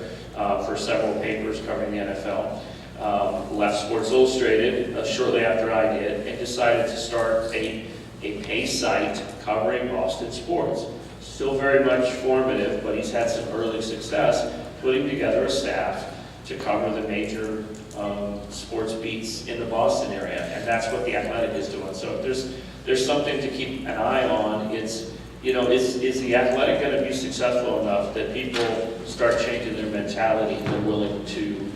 for several papers covering the NFL, left Sports Illustrated shortly after I did and decided to start a pay site covering Boston sports. Still very much formative, but he's had some early success putting together a staff to cover the major sports beats in the Boston area, and that's what The Athletic is doing. So if there's something to keep an eye on. Is The Athletic going to be successful enough that people start changing their mentality and they're willing to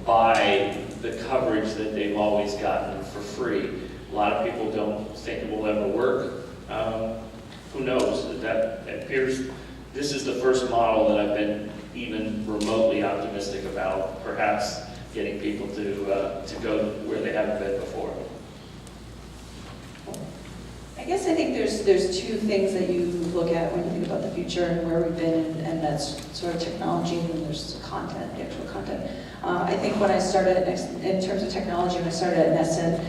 buy the coverage that they've always gotten for free? A lot of people don't think it will ever work. Who knows? That appears. This is the first model that I've been even remotely optimistic about, perhaps getting people to go where they haven't been before. I think there's 2 things that you look at when you think about the future and where we've been, and that's sort of technology, and then there's content, the actual content. I think when I started in terms of technology, when I started at Nesson,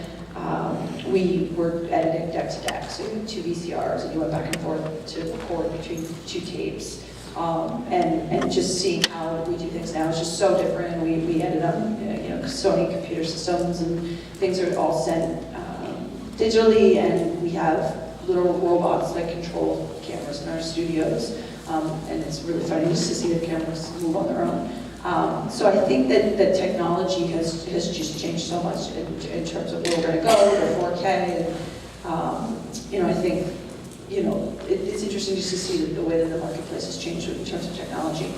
we were editing deck to deck, so you had 2 VCRs, and you went back and forth to record between 2 tapes. And just seeing how we do things now is just so different. We ended up, Sony computer systems, and things are all sent digitally, and we have little robots that control cameras in our studios, and it's really funny just to see the cameras move on their own. So I think that technology has just changed so much in terms of where we're going to go, the 4K, and I think it's interesting just to see the way that the marketplace has changed in terms of technology.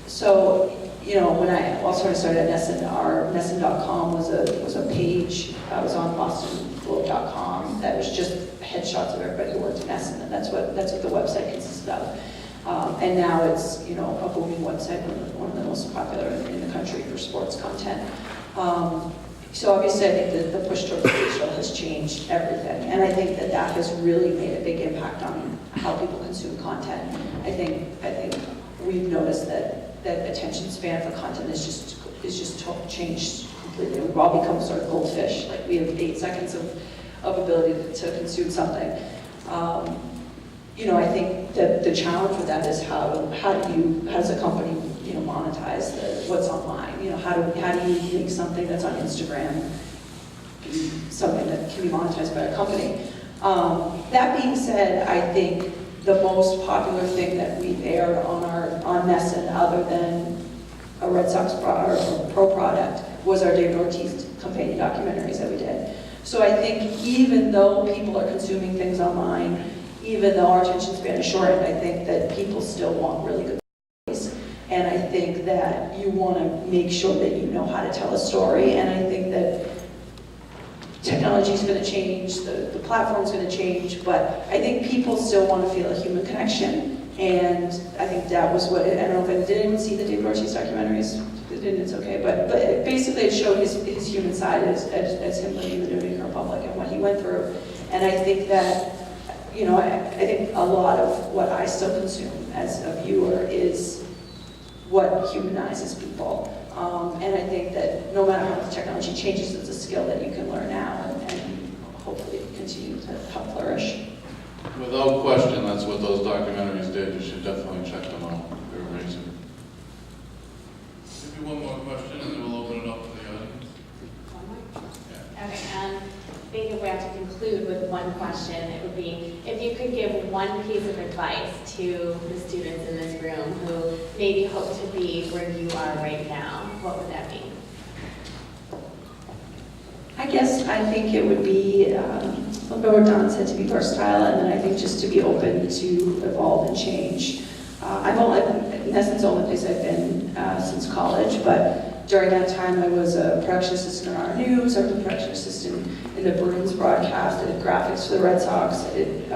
So, when I started at Nesson, our Nesson.com was a page. I was on BostonGlobe.com that was just headshots of everybody who worked at Nesson, and that's what the website consisted of. And now it's a booming website, one of the most popular in the country for sports content. So obviously, I think that the push towards digital has changed everything, and I think that has really made a big impact on how people consume content. I think we've noticed that attention span for content is just changed completely. We've all become sort of goldfish. Like, we have 8 seconds of ability to consume something. I think that the challenge with that is how does a company monetize what's online? How do you make something that's on Instagram something that can be monetized by a company? That being said, I think the most popular thing that we've aired on Nesson, other than a Red Sox pro product, was our David Ortiz companion documentaries that we did. So I think even though people are consuming things online, even though our attention span is shortened, I think that people still want really good stories. And I think that you want to make sure that you know how to tell a story. And I think that technology is going to change, the platform's going to change, but I think people still want to feel a human connection. And I think that was what, I don't know if I did anyone see the David Ortiz documentaries? If they didn't, it's okay, but basically it showed his human side as him living in the Dominican Republic and what he went through. And I think that, you know, I think a lot of what I still consume as a viewer is what humanizes people. And I think that no matter how the technology changes, it's a skill that you can learn now and hopefully continue to help flourish. Without question, that's what those documentaries did. You should definitely check them out. They're amazing. Maybe one more question, and then we'll open it up to the audience. Okay, I think if we have to conclude with one question, it would be if you could give one piece of advice to the students in this room who maybe hope to be where you are right now, what would that be? I guess I think it would be, like what Don said, to be versatile, and then I think just to be open to evolve and change. Nesson's the only place I've been since college, but during that time I was a production assistant on our news, I was a production assistant in the Bruins broadcast, I did graphics for the Red Sox, I did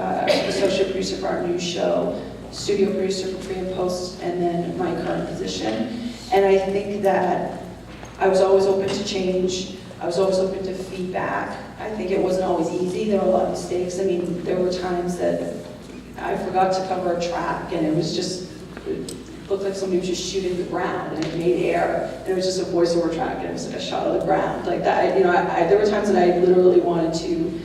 associate producer for our news show, studio producer for pre and post, and then my current position. And I think that I was always open to change. I was always open to feedback. I think it wasn't always easy. There were a lot of mistakes. I mean, there were times that I forgot to cover a track and it was just, it looked like somebody was just shooting the ground and it made air. And it was just a voiceover track and it was like a shot of the ground. Like that, you know, there were times that I literally wanted to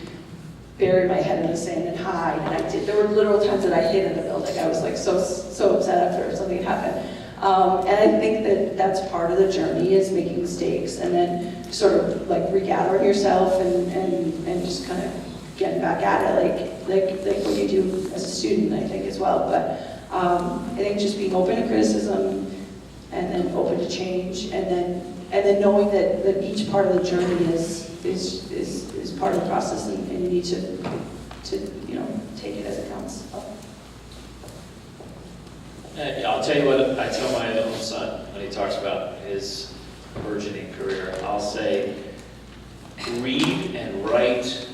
bury my head in the sand and hide. And I did. There were literal times that I hid in the building. I was like so upset after something happened. And I think that that's part of the journey, is making mistakes and then sort of like regathering yourself and just kind of getting back at it, like what you do as a student, I think, as well. But I think just being open to criticism and then open to change, and then knowing that each part of the journey is part of the process, and you need to you know, take it as it comes. I'll tell you what I tell my own son when he talks about his burgeoning career. I'll say, read and write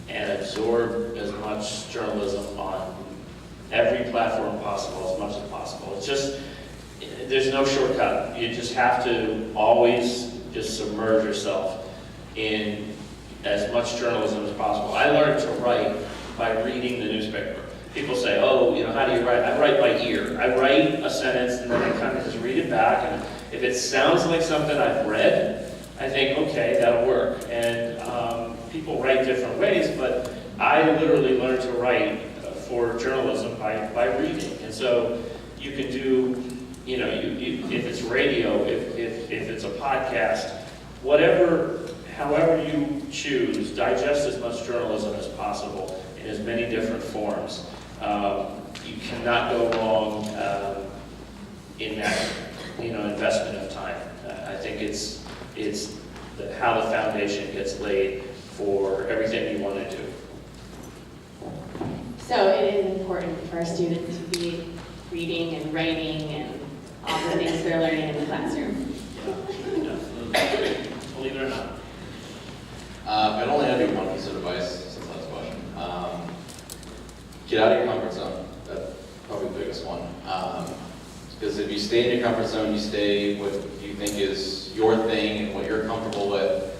and absorb as much journalism on every platform possible, as much as possible. It's just, there's no shortcut. You just have to always just submerge yourself in as much journalism as possible. I learned to write by reading the newspaper. People say, oh, you know, how do you write? I write by ear. I write a sentence and then I kind of just read it back, and if it sounds like something I've read, I think, okay, that'll work. And people write different ways, but I literally learned to write for journalism by reading. And so you can do, you know, if it's radio, if it's a podcast, whatever, however you choose, digest as much journalism as possible in as many different forms. You cannot go wrong in that, you know, investment of time. I think it's how the foundation gets laid for everything you want to do. So it is important for a student to be reading and writing and all the things they're learning in the classroom. Yeah, definitely. Believe it or not. I'd only have you one piece of advice since last question. Get out of your comfort zone. That's probably the biggest one. Because if you stay in your comfort zone, you stay with what you think is your thing and what you're comfortable with,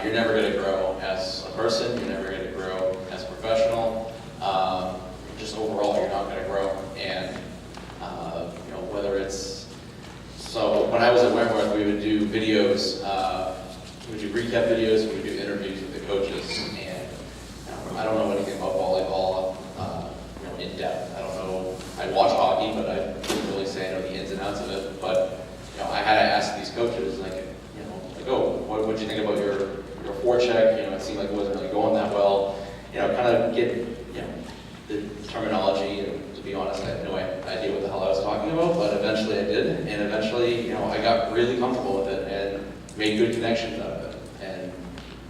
you're never going to grow as a person, you're never going to grow as a professional. Just overall, you're not going to grow. And, you know, whether it's, so when I was at Wentworth, we would do videos, we would do recap videos, we would do interviews with the coaches, and I don't know anything about volleyball, you know, in depth. I don't know, I watch hockey, but I couldn't really say I know the ins and outs of it. But, you know, I had to ask these coaches, like, you know, like, oh, what did you think about your forecheck? You know, it seemed like it wasn't really going that well. You know, kind of get, you know, the terminology eventually I did, and eventually, I got really comfortable with it and made good connections out of it. And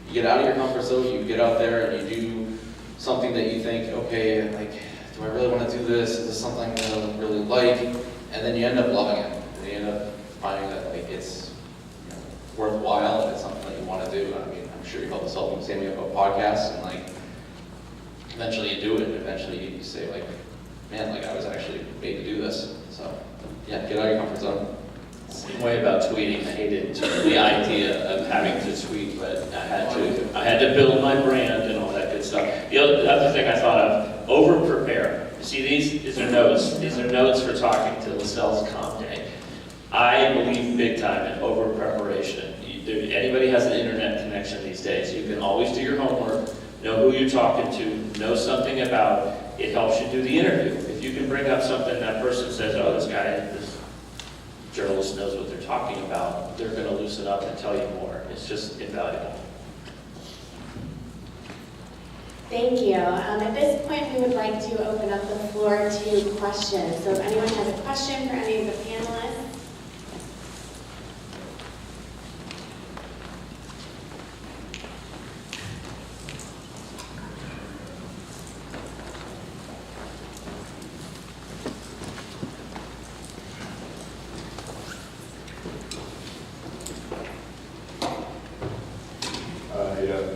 you get out of your comfort zone, you get out there and you do something that you think, okay, like, do I really want to do this? Is this something that I really like? And then you end up loving it. And you end up finding that like it's worthwhile and it's something that you want to do. I mean, I'm sure you felt this all same way about podcasts, and like eventually you do it, and eventually you say like, man, like I was actually made to do this. So yeah, get out of your comfort zone. Same way about tweeting. I hated the idea of having to tweet, but I had to build my brand and all that good stuff. The other thing I thought of, over prepare. See, these are notes. These are notes for talking to Lasell's Comp Day. I believe big time in over preparation. Anybody has an internet connection these days, you can always do your homework, know who you're talking to, know something about. It helps you do the interview. If you can bring up something that person says, oh, this journalist knows what they're talking about, they're going to loosen up and tell you more. It's just invaluable. Thank you. At this point, we would like to open up the floor to questions. So if anyone has a question for any of the panelists.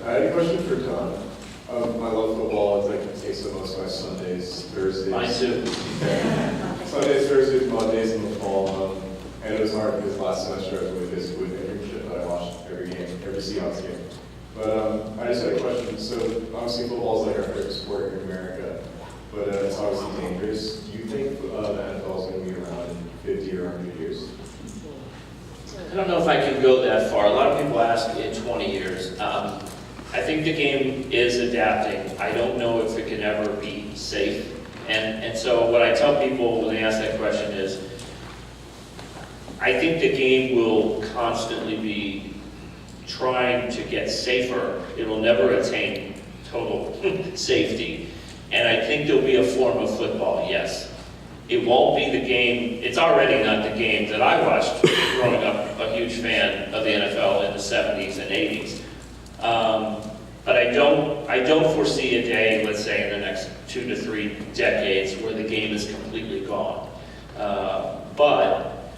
I had a question for Don. I love football. It's like it takes up most of my Sundays, Thursdays. Mine too. Sundays, Thursdays, Mondays in the fall. And it was hard because last semester I was really busy with internship, but I watched every game, every Seahawks game. But I just had a question. So obviously football is like our favorite sport in America, but it's obviously dangerous. Do you think the NFL is going to be around in 50 or 100 years? I don't know if I can go that far. A lot of people ask in 20 years. I think the game is adapting. I don't know if it can ever be safe. And so what I tell people when they ask that question is, I think the game will constantly be trying to get safer. It will never attain total safety. And I think there'll be a form of football, yes. It won't be the game, it's already not the game that I watched growing up, a huge fan of the NFL in the 70s and 80s. But I don't foresee a day, let's say in the next 2 to 3 decades, where the game is completely gone. But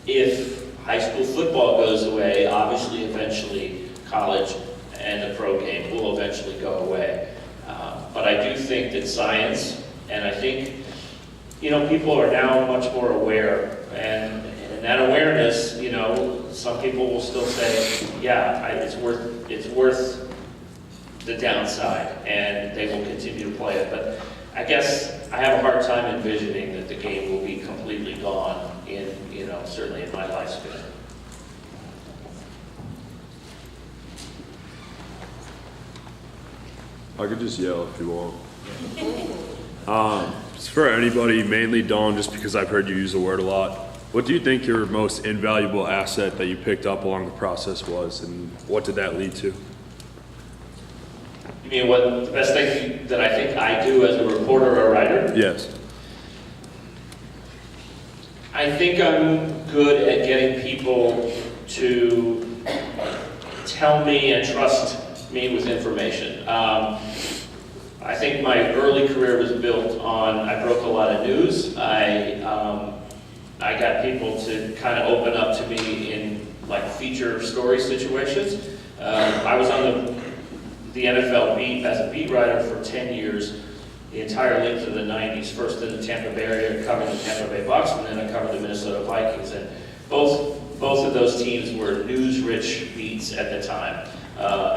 if high school football goes away, obviously eventually college and the pro game will eventually go away. But I do think that science, and I think, people are now much more aware, and that awareness, some people will still say, yeah, it's worth the downside, and they will continue to play it. But I guess I have a hard time envisioning that the game will be completely gone in, certainly in my lifespan. I could just yell if you want. It's for anybody, mainly Dawn, just because I've heard you use the word a lot. What do you think your most invaluable asset that you picked up along the process was, and what did that lead to? You mean what the best thing that I think I do as a reporter or a writer? Yes. I think I'm good at getting people to tell me and trust me with information. I think my early career was built on, I broke a lot of news. I got people to kind of open up to me in like feature story situations. I was on the NFL beat as a beat writer for 10 years, the entire length of the 90s, first in the Tampa Bay area covering the Tampa Bay Bucks, and then I covered the Minnesota Vikings. And both of those teams were news-rich beats at the time.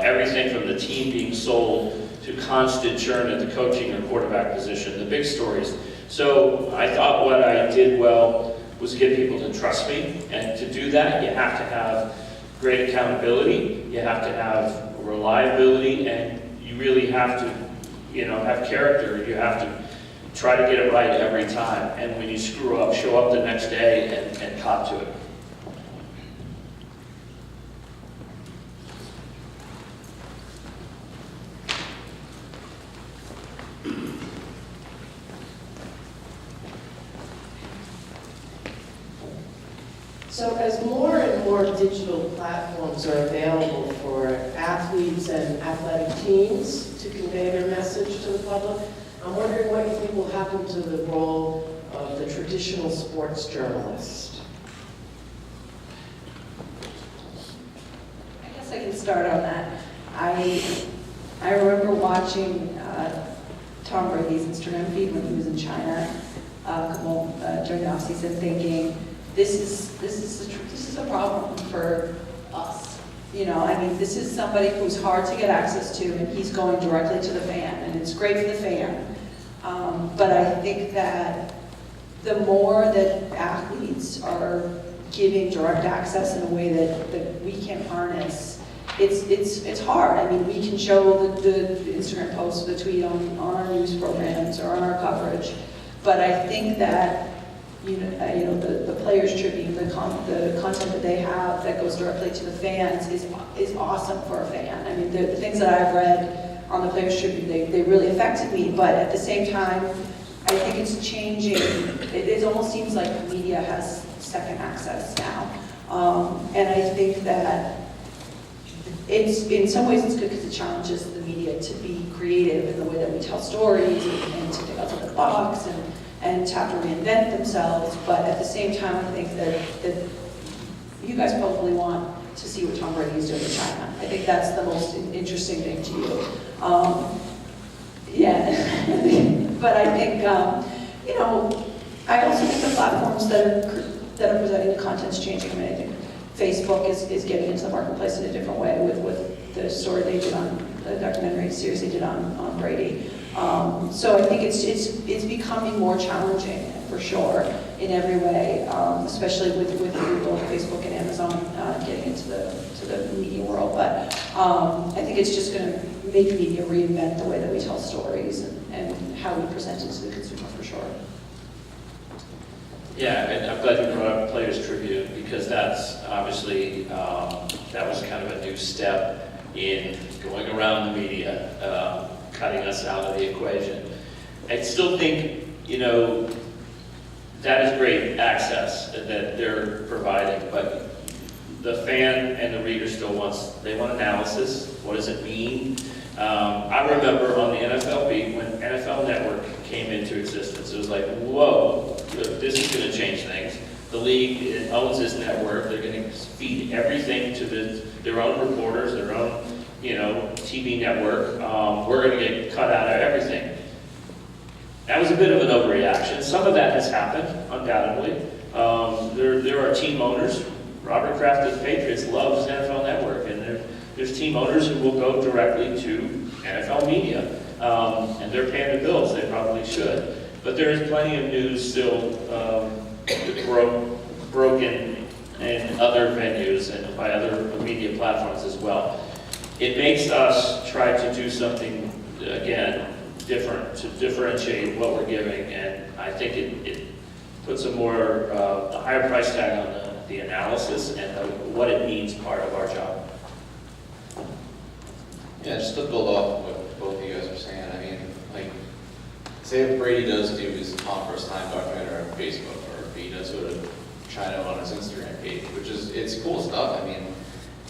Everything from the team being sold to constant churn at the coaching or quarterback position, the big stories. So I thought what I did well was get people to trust me, and to do that, you have to have great accountability, you have to have reliability, and you really have to, have character. You have to try to get it right every time, and when you screw up, show up the next day and cop to it. So as more and more digital platforms are available for athletes and athletic teams to convey their message to the public, I'm wondering what you think will happen to the role of the traditional sports journalist. I guess I can start on that. I remember watching Tom Brady's Instagram feed when he was in China during the offseason, thinking, this is a problem for us. You know, I mean, this is somebody who's hard to get access to, and he's going directly to the fan, and it's great for the fan. But I think that the more that athletes are giving direct access in a way that we can harness, it's hard. I mean, we can show the Instagram posts, the tweet on our news programs or on our coverage, but I think that the Players Tribune, the content that they have that goes directly to the fans is awesome for a fan. I mean, the things that I've read on the Players Tribune, they really affected me, but at the same time, I think it's changing. It almost seems like the media has second access now. And I think that in some ways it's good because it challenges the media to be creative in the way that we tell stories and to think outside the box and to have to reinvent themselves. But at the same time, I think that you guys probably want to see what Tom Brady is doing in China. I think that's the most interesting thing to you. Yeah, but I think, I also think the platforms that are presenting the content's changing. I mean, I think Facebook is getting into the marketplace in a different way with the story they did on the documentary series they did on Brady. So I think it's becoming more challenging for sure in every way, especially with Google, Facebook, and Amazon getting into the media world. But I think it's just going to make media reinvent the way that we tell stories and how we present it to the consumer for sure. Yeah, and I'm glad you brought up Players Tribune because that's obviously, that was kind of a new step in going around the media, cutting us out of the equation. I still think, that is great access that they're providing, but the fan and the reader still want analysis. What does it mean? I remember on the NFL beat when NFL Network came into existence, it was like, whoa, this is going to change things. The league owns this network. They're going to feed everything to their own reporters, their own, TV network. We're going to get cut out of everything. That was a bit of an overreaction. Some of that has happened, undoubtedly. There are team owners. Robert Kraft of the Patriots loves NFL Network, and there's team owners who will go directly to NFL media, and they're paying the bills. They probably should. But there is plenty of news still broken in other venues and by other media platforms as well. It makes us try to do something, again, different, to differentiate what we're giving, and I think it puts a higher price tag on the analysis and what it means part of our job. Yeah, just to build off what both of you guys are saying, I mean, say if Brady does do his first time documentary on Facebook, or if he does go to China on his Instagram page, it's cool stuff. I mean,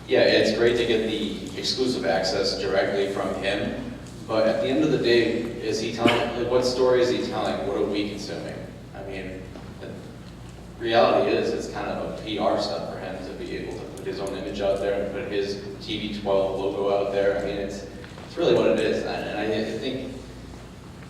yeah, it's great to get the exclusive access directly from him, but at the end of the day, is he telling, what story is he telling? What are we consuming? I mean, the reality is it's kind of a PR stuff for him to be able to put his own image out there and put his TB12 logo out there. I mean, it's really what it is, and I think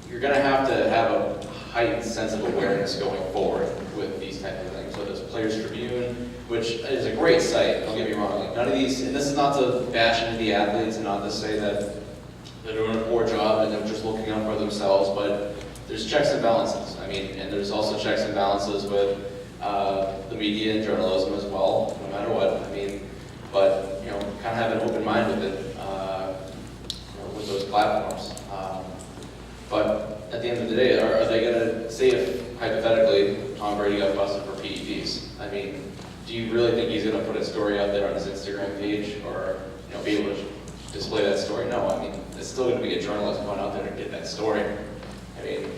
you're going to have a heightened sense of awareness going forward with these type of things. So there's Players Tribune, which is a great site, don't get me wrong. None of these, and this is not to bash into the athletes and not to say that they're doing a poor job and they're just looking out for themselves, but there's checks and balances. I mean, and there's also checks and balances with the media and journalism as well, no matter what. I mean, but, kind of have an open mind with it, with those platforms. But at the end of the day, are they going to say if, hypothetically, Tom Brady got busted for PEDs? I mean, do you really think he's going to put a story out there on his Instagram page or be able to display that story? No, I mean, it's still going to be a journalist going out there to get that story. I mean,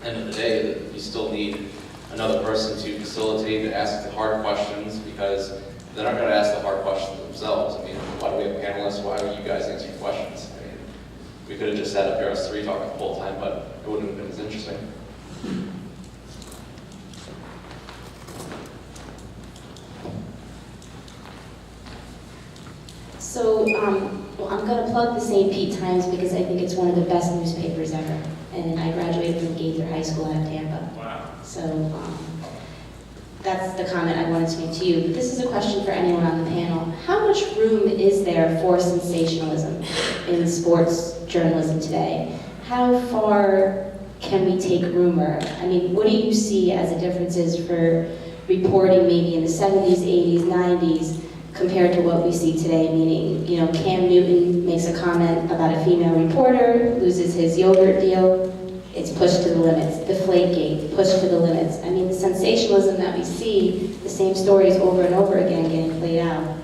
end of the day, you still need another person to facilitate and ask the hard questions, because they're not going to ask the hard questions themselves. I mean, why do we have panelists? Why are you guys answering questions? I mean, we could have just sat up here as three talking the whole time, but it wouldn't have been as interesting. So, well, I'm going to plug the St. Pete Times because I think it's one of the best newspapers ever. And I graduated from Gaither High School out of Tampa. Wow. So that's the comment I wanted to make to you. But this is a question for anyone on the panel. How much room is there for sensationalism in sports journalism today? How far can we take rumor? I mean, what do you see as the differences for reporting maybe in the 70s, 80s, 90s compared to what we see today? Meaning, you know, Cam Newton makes a comment about a female reporter, loses his yogurt deal, it's pushed to the limits. Deflategate, pushed to the limits. I mean, the sensationalism that we see, the same stories over and over again getting played out.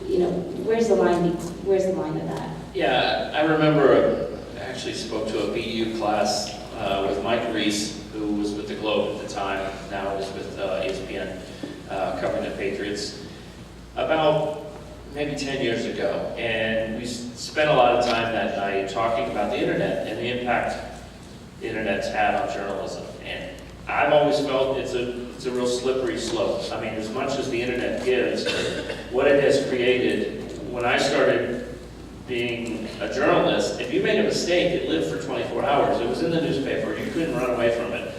You know, where's the line? Where's the line of that? Yeah, I remember I actually spoke to a BU class with Mike Reese, who was with the Globe at the time, now is with ESPN, covering the Patriots, about maybe 10 years ago. And we spent a lot of time that night talking about the internet and the impact the internet's had on journalism. And I've always felt it's a real slippery slope. I mean, as much as the internet gives, what it has created, when I started being a journalist, if you made a mistake, it lived for 24 hours. It was in the newspaper. You couldn't run away from it.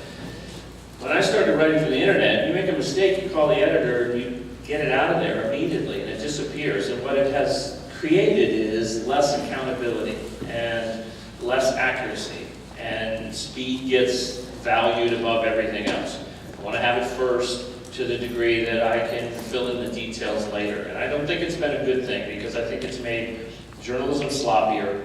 When I started writing for the internet, you make a mistake, you call the editor, and you get it out of there immediately, and it disappears. And what it has created is less accountability and less accuracy. And speed gets valued above everything else. I want to have it first to the degree that I can fill in the details later. And I don't think it's been a good thing, because I think it's made journalism sloppier.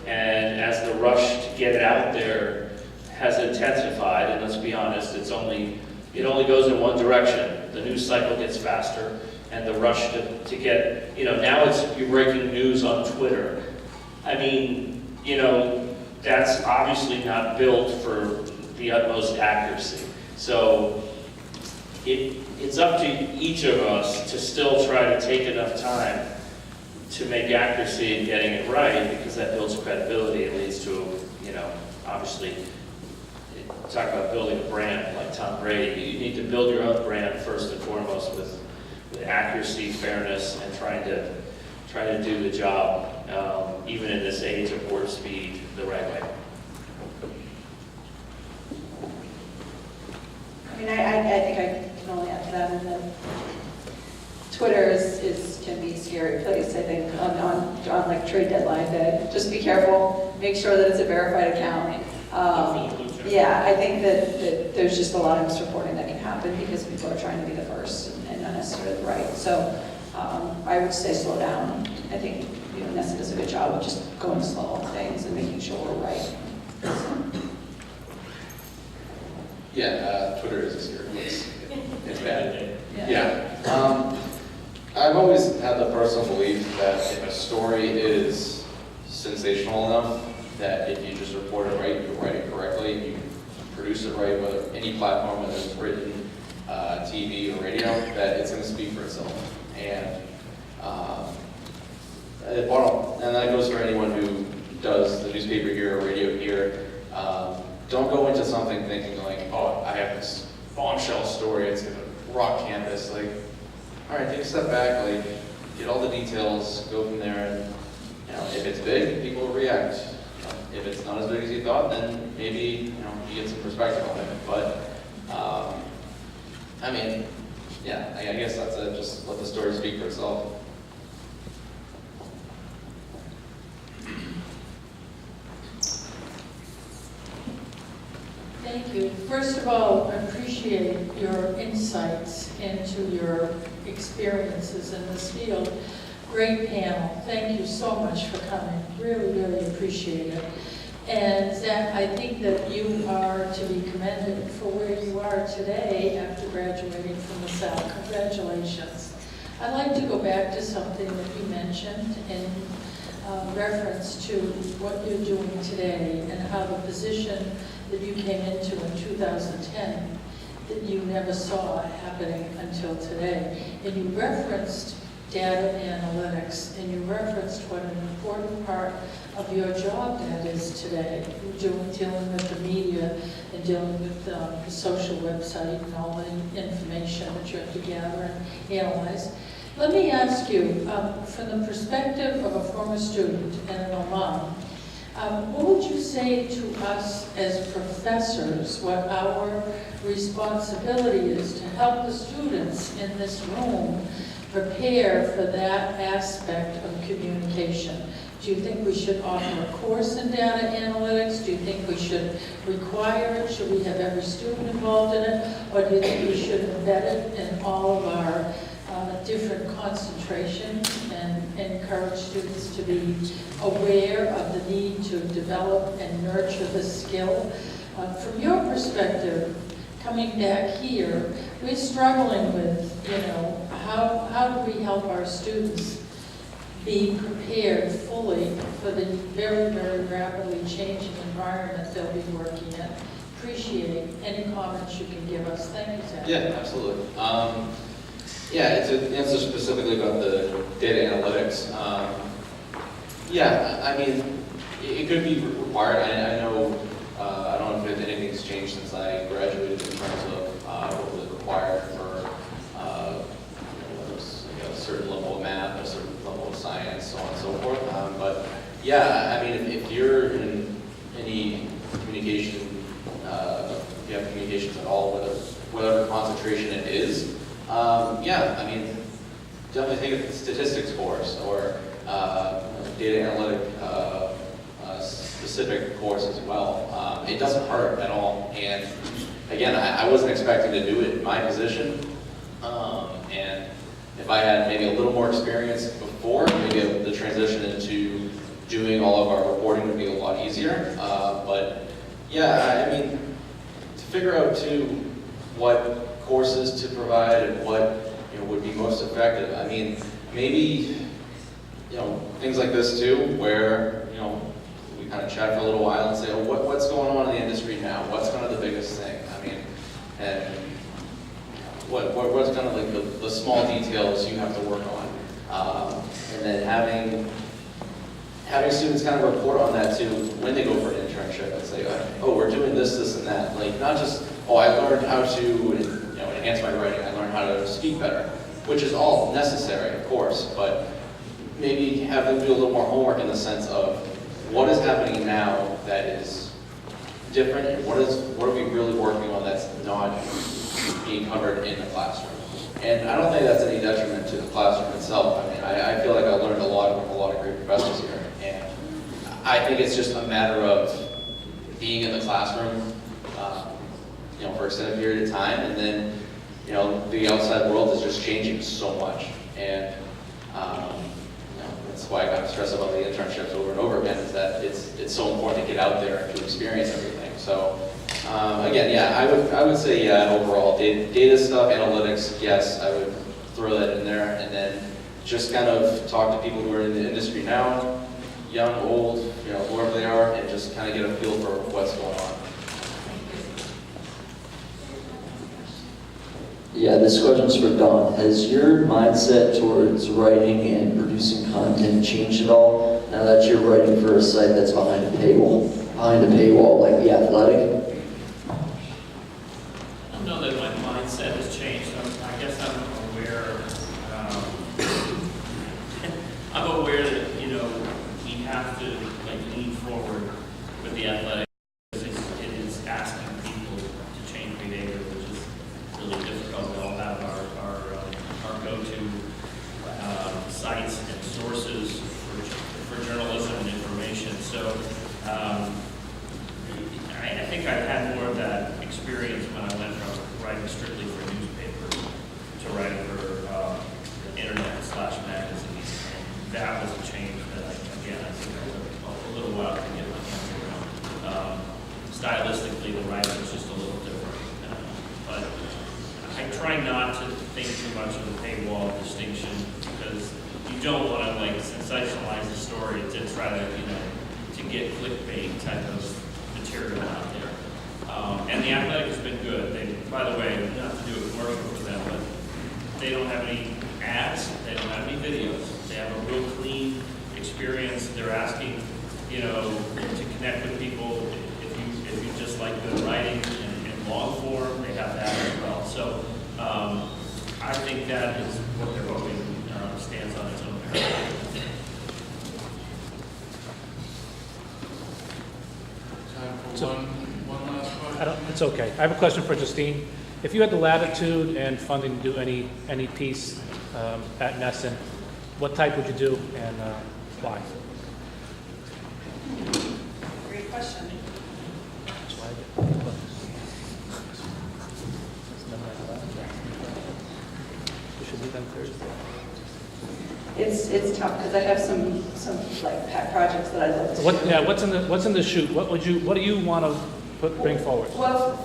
And as the rush to get it out there has intensified, and let's be honest, it only goes in one direction. The news cycle gets faster, and the rush to get, you know, now you're breaking news on Twitter. I mean, you know, that's obviously not built for the utmost accuracy. So it's up to each of us to still try to take enough time to make accuracy in getting it right, because that builds credibility. It leads to, you know, obviously, talk about building a brand like Tom Brady. You need to build your own brand first and foremost with accuracy, fairness, and trying to do the job, even in this age of warp speed, the right way. I mean, I think I can only add to that, and that Twitter can be a scary place, I think, on like trade deadline day. Just be careful, make sure that it's a verified account. Yeah, I think that there's just a lot of misreporting that can happen because people are trying to be the first and not necessarily the right. So I would say slow down. I think, you know, Nessa does a good job of just going slow on things and making sure we're right. Yeah, Twitter is a scary place. It's bad. Yeah. I've always had the personal belief that if a story is sensational enough, that if you just report it right, you write it correctly, you produce it right, whether any platform, whether it's written, TV or radio, that it's going to speak for itself. And that goes for anyone who does the newspaper here or radio here. Don't go into something thinking like, oh, I have this bombshell story, it's going to rock campus. Like, all right, take a step back, like, get all the details, go from there, and you know, if it's big, people will react. If it's not as big as you thought, then maybe you get some perspective on it. But I mean, yeah, I guess that's it. Just let the story speak for itself. Thank you. First of all, I appreciate your insights into your experiences in this field. Great panel. Thank you so much for coming. Really, really appreciate it. And Zach, I think that you are to be commended for where you are today after graduating from Lasell. Congratulations. I'd like to go back to something that you mentioned in reference to what you're doing today and how the position that you came into in 2010 that you never saw happening until today. And you referenced data analytics, and you referenced what an important part of your job that is today, dealing with the media and dealing with the social website and all the information that you have to gather and analyze. Let me ask you, from the perspective of a former student and an alum, what would you say to us as professors, what our responsibility is to help the students in this room prepare for that aspect of communication? Do you think we should offer a course in data analytics? Do you think we should require it? Should we have every student involved in it? Or do you think we should embed it in all of our different concentrations and encourage students to be aware of the need to develop and nurture the skill? From your perspective, coming back here, we're struggling with, how do we help our students be prepared fully for the very, very rapidly changing environment they'll be working in? Appreciate any comments you can give us. Thank you, Zach. Yeah, absolutely. Yeah, to answer specifically about the data analytics, yeah, I mean, it could be required. I know, I don't know if anything's changed since I graduated in terms of what was required for whether it's a certain level of math, a certain level of science, so on and so forth. But yeah, I mean, if you're in any communication, if you have communications at all, whatever concentration it is, yeah, I mean, definitely think of the statistics course or data analytic specific course as well. It doesn't hurt at all. And again, I wasn't expecting to do it in my position. And if I had maybe a little more experience before, maybe the transition into doing all of our reporting would be a lot easier. But yeah, I mean, to figure out too what courses to provide and what would be most effective. I mean, maybe things like this too, where we kind of chat for a little while and say, oh, what's going on in the industry now? What's kind of the biggest thing? I mean, and what's kind of like the small details you have to work on, and then having students kind of report on that too when they go for an internship and say, oh, we're doing this, this, and that. Like not just, oh, I learned how to enhance my writing, I learned how to speak better, which is all necessary, of course, but maybe have them do a little more homework in the sense of what is happening now that is different, and what are we really working on that's not being covered in the classroom. And I don't think that's any detriment to the classroom itself. I mean, I feel like I learned a lot with a lot of great professors here, and I think it's just a matter of being in the classroom for an extended period of time, and then the outside world is just changing so much, and that's why I kind of stress about the internships over and over again, is that it's so important to get out there and to experience everything. So again, yeah, I would say yeah, overall data stuff, analytics, yes, I would throw that in there, and then just kind of talk to people who are in the industry now, young, old, whoever they are, and just kind of get a feel for what's going on. Yeah, this question's for Dawn. Has your mindset towards writing and producing content changed at all now that you're writing for a site that's behind a paywall like The Athletic? I don't know that my mindset has changed. I guess I'm aware. I'm aware that we have to lean forward with The Athletic. It is asking people to change behavior, which is really difficult. We all have our go-to sites and sources for journalism and information. So I think I've had more of that experience when I went from writing strictly for newspapers to writing for internet/magazines. And that was a change that I think I took a little while to get my hands around. Stylistically, the writing is just a little different. But I try not to think too much of the paywall distinction, because you don't want to sensationalize the story to try to to get clickbait type of material out there. And the athletic has been good. They, by the way, not to do a commercial for them, but they don't have any ads, they don't have any videos. They have a real clean experience. They're asking, you know, to connect with people. If you just like the writing in long form, they have that as well. So I think that is what they're hoping stands on its own merit. Time for one last question. It's okay. I have a question for Justine. If you had the latitude and funding to do any piece at Nesson, what type would you do and why? Great question. We should meet on Thursday. It's tough because I have some like pet projects that I'd love to do. What's in the chute? What do you want to bring forward? Well,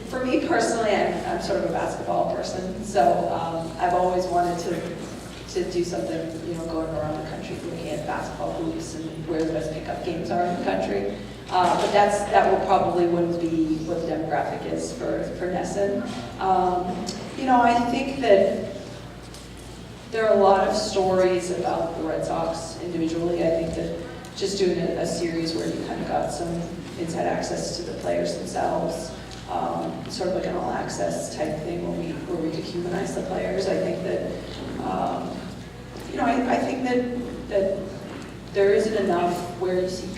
for me personally, I'm sort of a basketball person, so I've always wanted to do something, you know, going around the country looking at basketball hoops and where the best pickup games are in the country. But that will probably wouldn't be what the demographic is for Nesson. You know, I think that there are a lot of stories about the Red Sox individually. I think that just doing a series where you kind of got some inside access to the players themselves, sort of like an all-access type thing where we could humanize the players. I think that, you know, I think that there isn't enough where you see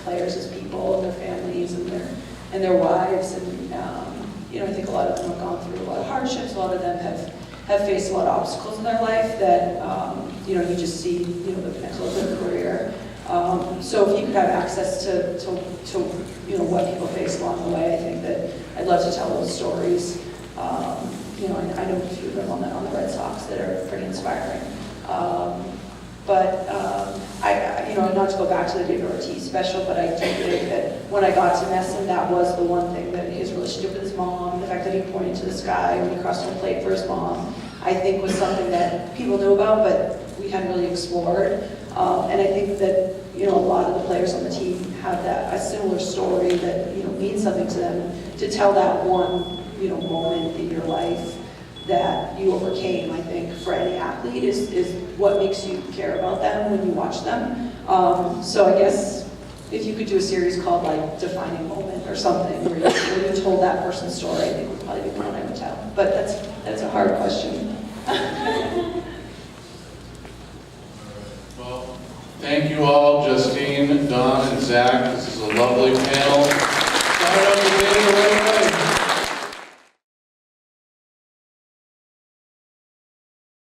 players as people and their families and their wives, and you know, I think a lot of them have gone through a lot of hardships. A lot of them have faced a lot of obstacles in their life that you know, you just see, you know, the potential of their career. So if you could have access to you know, what people face along the way, I think that I'd love to tell those stories. You know, I know a few of them on the Red Sox that are pretty inspiring. But I, you know, not to go back to the David Ortiz special, but I do think that when I got to Nesson, that was the one thing that his relationship with his mom, the fact that he pointed to the sky when he crossed home plate for his mom, I think was something that people knew about, but we hadn't really explored. And I think that, you know, a lot of the players on the team have a similar story that, you know, means something to them. To tell that one, you know, moment in your life that you overcame, I think, for any athlete is what makes you care about them when you watch them. So I guess if you could do a series called like Defining Moment or something where you told that person's story, I think would probably be the one I would tell. But that's a hard question. Well, thank you all, Justine, Don, and Zach. This is a lovely panel. Start up the